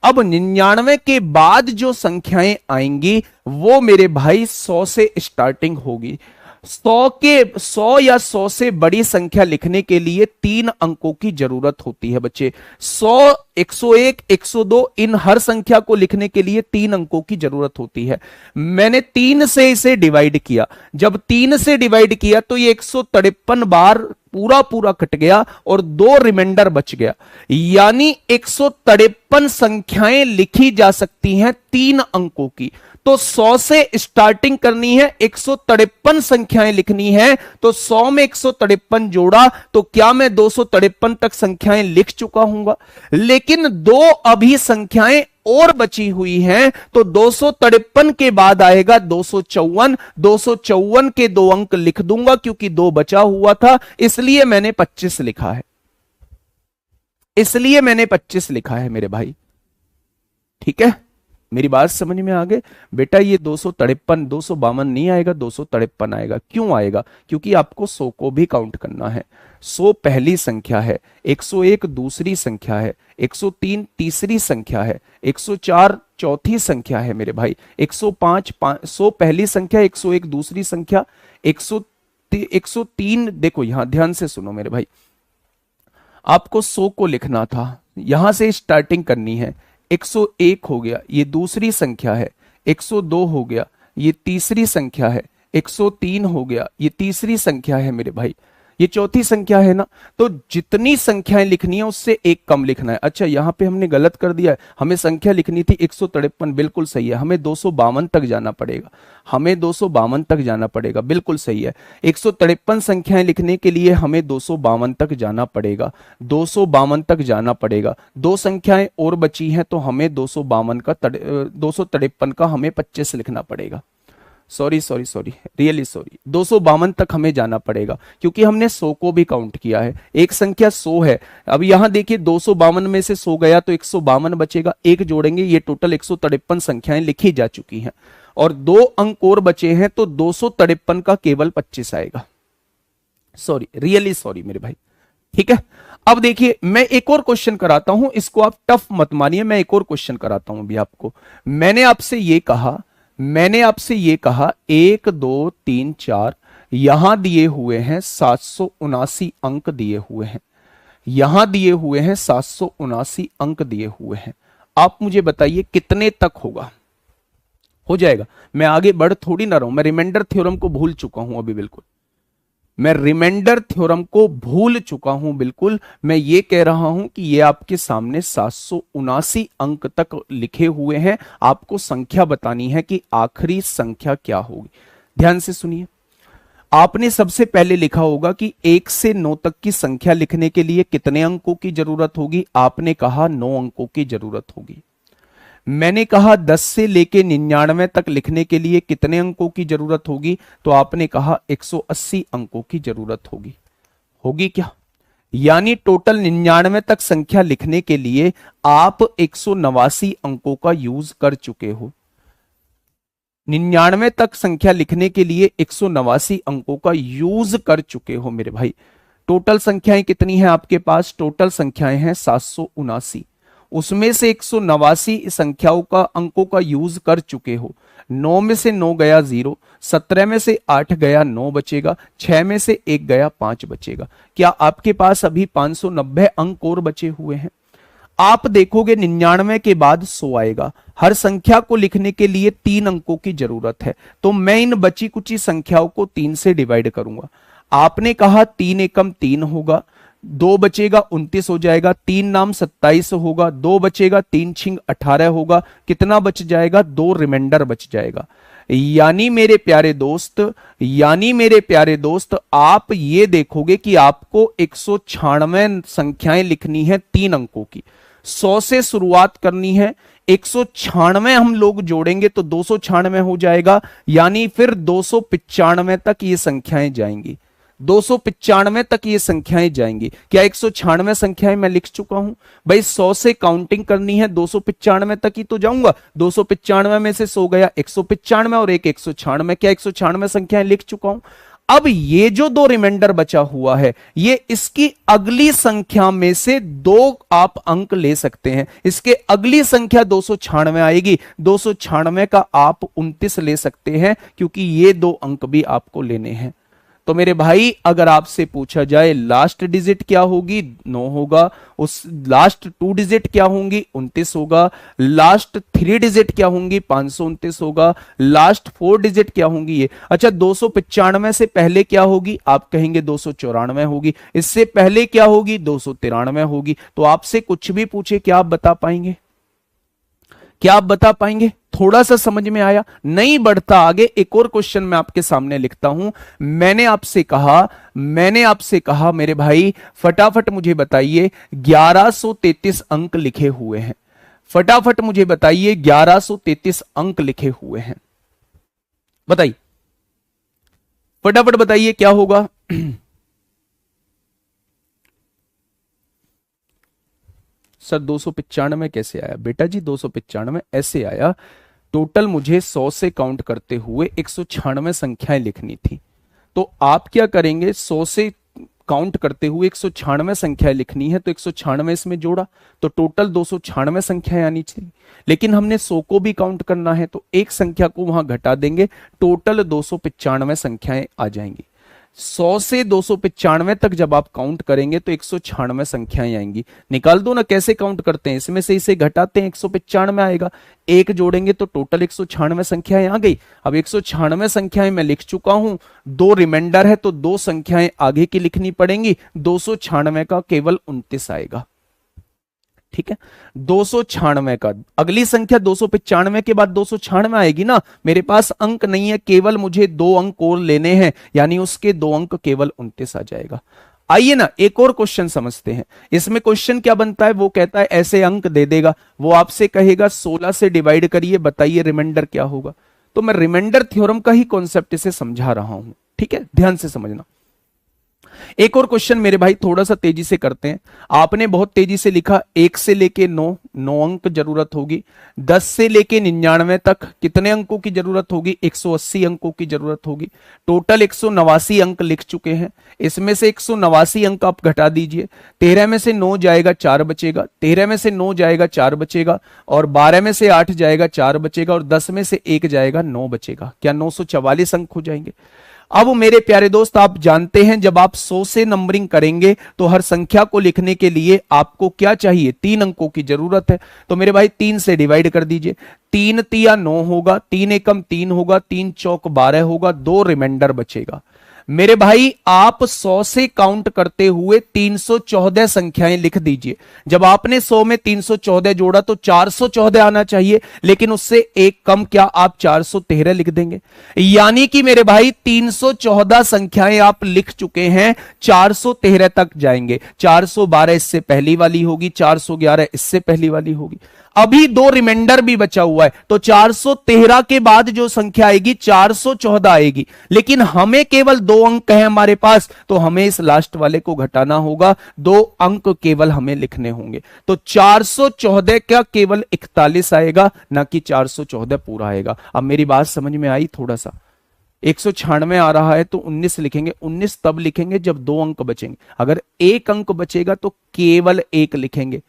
अब 99 के बाद जो संख्याएं आएंगी वो मेरे भाई 100 से स्टार्टिंग होगी। 100 या 100 से बड़ी संख्या लिखने के लिए 3 अंकों की जरूरत होती है बच्चे। 100, 101, 102 इन हर संख्या को लिखने के लिए 3 अंकों की जरूरत होती है। मैंने 3 से इसे डिवाइड किया। जब 3 से डिवाइड किया तो ये 153 बार पूरा पूरा कट गया और 2 रिमाइंडर बच गया। यानी 153 संख्याएं लिखी जा सकती हैं 3 अंकों की। तो 100 से स्टार्टिंग करनी है, 153 संख्याएं लिखनी है, तो 100 में 153 जोड़ा तो क्या मैं 253 तक संख्याएं लिख चुका हूंगा? लेकिन 2 अभी संख्याएं और बची हुई हैं, तो 253 के बाद आएगा 254। 254 के 2 अंक लिख दूंगा क्योंकि 2 बचा हुआ था, इसलिए मैंने 25 लिखा है। इसलिए मैंने 25 लिखा है मेरे भाई। ठीक है, मेरी बात समझ में आ गई बेटा? ये 253 252 नहीं आएगा, 253 आएगा। क्यों आएगा? क्योंकि आपको 100 को भी काउंट करना है। 100 पहली संख्या है, 101 दूसरी संख्या है, 103 तीसरी संख्या है, 104 चौथी संख्या है मेरे भाई, 105 100 पहली संख्या, 101 दूसरी संख्या, 103 देखो यहां ध्यान से सुनो मेरे भाई, आपको 100 को लिखना था, यहां से स्टार्टिंग करनी है। 101 हो गया, ये दूसरी संख्या है। 102 हो गया, ये तीसरी संख्या है। 103 हो गया, ये तीसरी संख्या है मेरे भाई, ये चौथी संख्या है ना। तो जितनी संख्याएं लिखनी है उससे एक कम लिखना है। अच्छा, यहां पे हमने गलत कर दिया है, हमें संख्या लिखनी थी 153, बिल्कुल सही है। हमें 252 तक जाना पड़ेगा, हमें 252 तक जाना पड़ेगा, बिल्कुल सही है। 153 संख्याएं लिखने के लिए हमें 252 तक जाना पड़ेगा, 252 तक जाना पड़ेगा। 2 संख्याएं और बची हैं तो हमें 253 का हमें 25 लिखना पड़ेगा। सॉरी, रियली सॉरी, 252 तक हमें जाना पड़ेगा क्योंकि हमने 100 को भी काउंट किया है। एक संख्या 100 है। अब यहां देखिए 252 में से 100 गया तो 152 बचेगा, एक जोड़ेंगे, ये टोटल 153 संख्याएं लिखी जा चुकी हैं और 2 अंक और बचे हैं, तो 253 का केवल 25 आएगा। सॉरी, रियली सॉरी मेरे भाई। ठीक है, अब देखिए मैं एक और क्वेश्चन कराता हूं, इसको आप टफ मत मानिए, मैं एक और क्वेश्चन कराता हूं अभी आपको। मैंने आपसे ये कहा 1 2 3 4 यहां दिए हुए हैं 779 अंक दिए हुए हैं, यहां दिए हुए हैं 779 अंक दिए हुए हैं। आप मुझे बताइए कितने तक होगा? हो जाएगा। मैं आगे बढ़ थोड़ी ना रहा हूं, मैं रिमाइंडर थ्योरम को भूल चुका हूं अभी, बिल्कुल मैं रिमाइंडर थ्योरम को भूल चुका हूं बिल्कुल। मैं ये कह रहा हूं कि ये आपके सामने 779 अंक तक लिखे हुए हैं, आपको संख्या बतानी है कि आखिरी संख्या क्या होगी। ध्यान से सुनिए, आपने सबसे पहले लिखा होगा कि 1 से 9 तक की संख्या लिखने के लिए कितने अंकों की जरूरत होगी? आपने कहा 9 अंकों की जरूरत होगी। मैंने कहा 10 से लेके 99 तक लिखने के लिए कितने अंकों की जरूरत होगी? तो आपने कहा 180 अंकों की जरूरत होगी। होगी क्या? यानी टोटल 99 तक संख्या लिखने के लिए आप 189 अंकों का यूज कर चुके हो। 99 तक संख्या लिखने के लिए 189 अंकों का यूज कर चुके हो मेरे भाई। टोटल संख्याएं कितनी हैं आपके पास? टोटल संख्याएं हैं 779। उसमें से 189 संख्याओं का अंकों का यूज कर चुके हो। 9 में से 9 गया 0, 17 में से 8 गया 9 बचेगा, 6 में से 1 गया 5 बचेगा। क्या आपके पास अभी 590 अंक और बचे हुए हैं? आप देखोगे 99 के बाद 100 आएगा। हर संख्या को लिखने के लिए 3 अंकों की जरूरत है, तो मैं इन बची कुची संख्याओं को 3 से डिवाइड करूंगा। आपने कहा 3 एकम 3 होगा, 2 बचेगा 29 हो जाएगा, 3 नाम 27 होगा, 2 बचेगा, 3 छिंग 18 होगा। कितना बच जाएगा? 2 रिमाइंडर बच जाएगा। यानी मेरे प्यारे दोस्त आप ये देखोगे कि आपको 196 संख्याएं लिखनी है 3 अंकों की। 100 से शुरुआत करनी है, 196 हम लोग जोड़ेंगे तो 296 हो जाएगा, यानी फिर 295 तक ये संख्याएं जाएंगी। 295 तक ये संख्याएं जाएंगी। क्या 196 संख्याएं मैं लिख चुका हूं? भाई 100 से काउंटिंग करनी है, 295 तक ही तो जाऊंगा। 295 में से 100 गया 195 और एक 196। क्या 196 संख्याएं लिख चुका हूं? अब ये जो 2 रिमाइंडर बचा हुआ है, ये इसकी अगली संख्या में से 2 आप अंक ले सकते हैं। इसके अगली संख्या 296 आएगी, 296 का आप 29 ले सकते हैं, क्योंकि ये 2 अंक भी आपको लेने हैं। तो मेरे भाई अगर आपसे पूछा जाए लास्ट डिजिट क्या होगी? 9 होगा। उस लास्ट 2 डिजिट क्या होंगी? 29 होगा। लास्ट 3 डिजिट क्या होंगी? 529 होगा। लास्ट 4 डिजिट क्या होंगी? ये। अच्छा, 295 से पहले क्या होगी? आप कहेंगे 294 होगी। इससे पहले क्या होगी? 293 होगी। तो आपसे कुछ भी पूछे, क्या आप बता पाएंगे? क्या आप बता पाएंगे? थोड़ा सा समझ में आया? नहीं बढ़ता आगे, एक और क्वेश्चन मैं आपके सामने लिखता हूं। मैंने आपसे कहा मेरे भाई फटाफट मुझे बताइए 1133 अंक लिखे हुए हैं। फटाफट मुझे बताइए 1133 अंक लिखे हुए हैं। बताइए, फटाफट बताइए क्या होगा? सर 295 कैसे आया? बेटा जी 295 ऐसे आया। टोटल मुझे 100 से काउंट करते हुए 196 संख्याएं लिखनी थी। तो आप क्या करेंगे? 100 से काउंट करते हुए 196 संख्याएं लिखनी है, तो 196 इसमें जोड़ा तो टोटल 296 संख्याएं आनी चाहिए। लेकिन हमने 100 को भी काउंट करना है, तो एक संख्या को वहां घटा देंगे, टोटल 295 संख्याएं आ जाएंगी। 100 से 295 तक जब आप काउंट करेंगे तो 196 संख्याएं आएंगी। निकाल दो ना, कैसे काउंट करते हैं? इसमें से इसे घटाते हैं, 195 आएगा। एक जोड़ेंगे तो टोटल 196 संख्याएं आ गई। अब 196 संख्याएं मैं लिख चुका हूं, 2 रिमाइंडर है तो 2 संख्याएं आगे की लिखनी पड़ेंगी। 296 का केवल 29 आएगा। ठीक है, 296 का अगली संख्या 295 के बाद 296 आएगी ना। मेरे पास अंक नहीं है, केवल मुझे 2 अंक और लेने हैं, यानी उसके 2 अंक केवल 29 आ जाएगा। आइए ना एक और क्वेश्चन समझते हैं। इसमें क्वेश्चन क्या बनता है? वो कहता है ऐसे अंक दे देगा, वो आपसे कहेगा 16 से डिवाइड करिए, बताइए रिमाइंडर क्या होगा। तो मैं रिमाइंडर थ्योरम का ही कॉन्सेप्ट इसे समझा रहा हूं। ठीक है, ध्यान से समझना। एक और क्वेश्चन मेरे भाई थोड़ा सा तेजी से करते हैं। आपने बहुत तेजी से लिखा 1 से लेके 9 अंक जरूरत होगी। 10 से लेके 99 तक कितने अंकों की जरूरत होगी? 180 अंकों की जरूरत होगी। टोटल 189 अंक लिख चुके हैं। इसमें से 189 अंक आप घटा दीजिए। 13 में से 9 जाएगा 4 बचेगा, 13 में से 9 जाएगा 4 बचेगा, और 12 में से 8 जाएगा 4 बचेगा, और 10 में से 1 जाएगा 9 बचेगा। क्या 944 अंक हो जाएंगे? अब मेरे प्यारे दोस्त आप जानते हैं जब आप 100 से नंबरिंग करेंगे तो हर संख्या को लिखने के लिए आपको क्या चाहिए? 3 अंकों की जरूरत है। तो मेरे भाई 3 से डिवाइड कर दीजिए। 3 तिया 9 होगा, 3 एकम 3 होगा, 3 चौक 12 होगा, 2 रिमाइंडर बचेगा। मेरे भाई आप 100 से काउंट करते हुए 314 संख्याएं लिख दीजिए। जब आपने 100 में 314 जोड़ा तो 414 आना चाहिए, लेकिन उससे एक कम, क्या आप 413 लिख देंगे? यानी कि मेरे भाई 314 संख्याएं आप लिख चुके हैं, 413 तक जाएंगे। 412 इससे पहली वाली होगी, 411 इससे पहली वाली होगी। अभी दो रिमाइंडर भी बचा हुआ है, तो 413 के बाद जो संख्या आएगी 414 आएगी, लेकिन हमें केवल दो अंक है हमारे पास, तो हमें इस लास्ट वाले को घटाना होगा, दो अंक केवल हमें लिखने होंगे। तो 414 का केवल 41 आएगा, ना कि 414 पूरा आएगा। अब मेरी बात समझ में आई? थोड़ा सा 196 आ रहा है तो 19 लिखेंगे, 19 तब लिखेंगे जब दो अंक बचेंगे। अगर एक अंक बचेगा तो केवल एक लिखेंगे,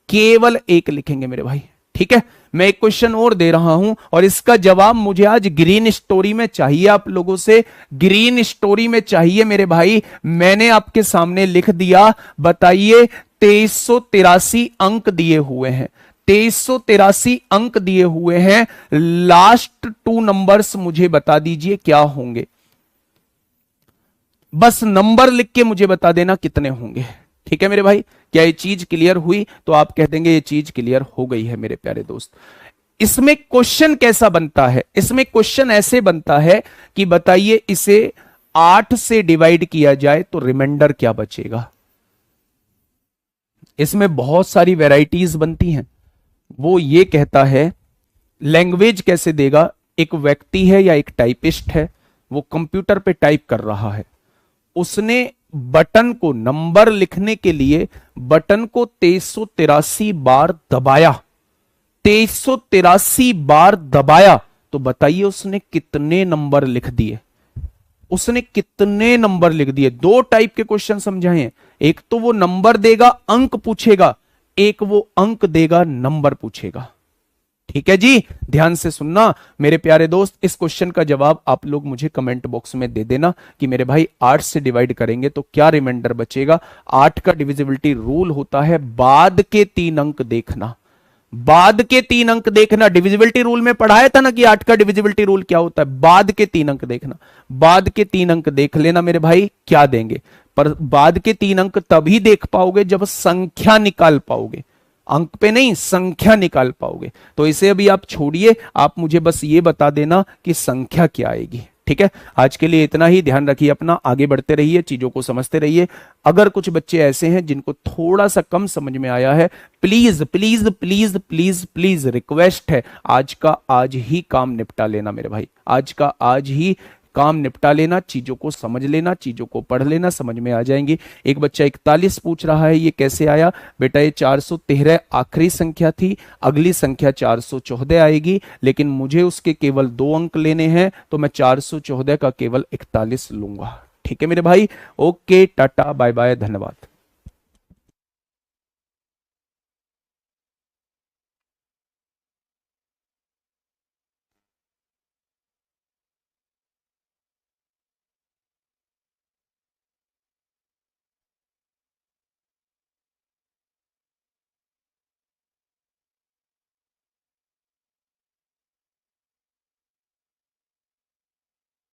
केवल एक लिखेंगे मेरे भाई, ठीक है। मैं एक क्वेश्चन और दे रहा हूं और इसका जवाब मुझे आज ग्रीन स्टोरी में चाहिए, आप लोगों से ग्रीन स्टोरी में चाहिए मेरे भाई। मैंने आपके सामने लिख दिया, बताइए 2383 अंक दिए हुए हैं, 2383 अंक दिए हुए हैं, लास्ट टू नंबर्स मुझे बता दीजिए क्या होंगे। बस नंबर लिख के मुझे बता देना कितने होंगे, ठीक है मेरे भाई। क्या ये चीज क्लियर हुई? तो आप कह देंगे ये चीज क्लियर हो गई है मेरे प्यारे दोस्त। इसमें क्वेश्चन कैसा बनता है? इसमें क्वेश्चन ऐसे बनता है कि बताइए इसे 8 से डिवाइड किया जाए तो रिमाइंडर क्या बचेगा। इसमें बहुत सारी वैरायटीज बनती हैं। वो ये कहता है लैंग्वेज कैसे देगा, एक व्यक्ति है या एक टाइपिस्ट है, वो कंप्यूटर पे टाइप कर रहा है, उसने बटन को, नंबर लिखने के लिए बटन को 2383 बार दबाया, 2383 बार दबाया, तो बताइए उसने कितने नंबर लिख दिए, उसने कितने नंबर लिख दिए। दो टाइप के क्वेश्चन समझाए, एक तो वो नंबर देगा, अंक पूछेगा, एक वो अंक देगा, नंबर पूछेगा, ठीक है जी। ध्यान से सुनना मेरे प्यारे दोस्त, इस क्वेश्चन का जवाब आप लोग मुझे कमेंट बॉक्स में दे देना कि मेरे भाई 8 से डिवाइड करेंगे तो क्या रिमाइंडर बचेगा। 8 का डिविजिबिलिटी रूल होता है बाद के 3 अंक देखना, बाद के 3 अंक देखना। डिविजिबिलिटी रूल में पढ़ाया था ना कि 8 का डिविजिबिलिटी रूल क्या होता है, बाद के 3 अंक देखना। बाद के 3 अंक देख लेना मेरे भाई क्या देंगे, पर बाद के 3 अंक तभी देख पाओगे जब संख्या निकाल पाओगे, अंक पे नहीं, संख्या निकाल पाओगे। तो इसे अभी आप छोड़िए, आप मुझे बस ये बता देना कि संख्या क्या आएगी, ठीक है। आज के लिए इतना ही, ध्यान रखिए अपना, आगे बढ़ते रहिए, चीजों को समझते रहिए। अगर कुछ बच्चे ऐसे हैं जिनको थोड़ा सा कम समझ में आया है, please please please please please request है, आज का आज ही काम निपटा लेना मेरे भाई, आज का आज ही काम निपटा लेना, चीजों को समझ लेना, चीजों को पढ़ लेना, समझ में आ जाएंगी। एक बच्चा 41 पूछ रहा है, ये कैसे आया बेटा? ये 413 आखिरी संख्या थी, अगली संख्या 414 आएगी, लेकिन मुझे उसके केवल 2 अंक लेने हैं, तो मैं 414 का केवल 41 लूंगा, ठीक है मेरे भाई। ओके, टाटा बाय बाय, धन्यवाद।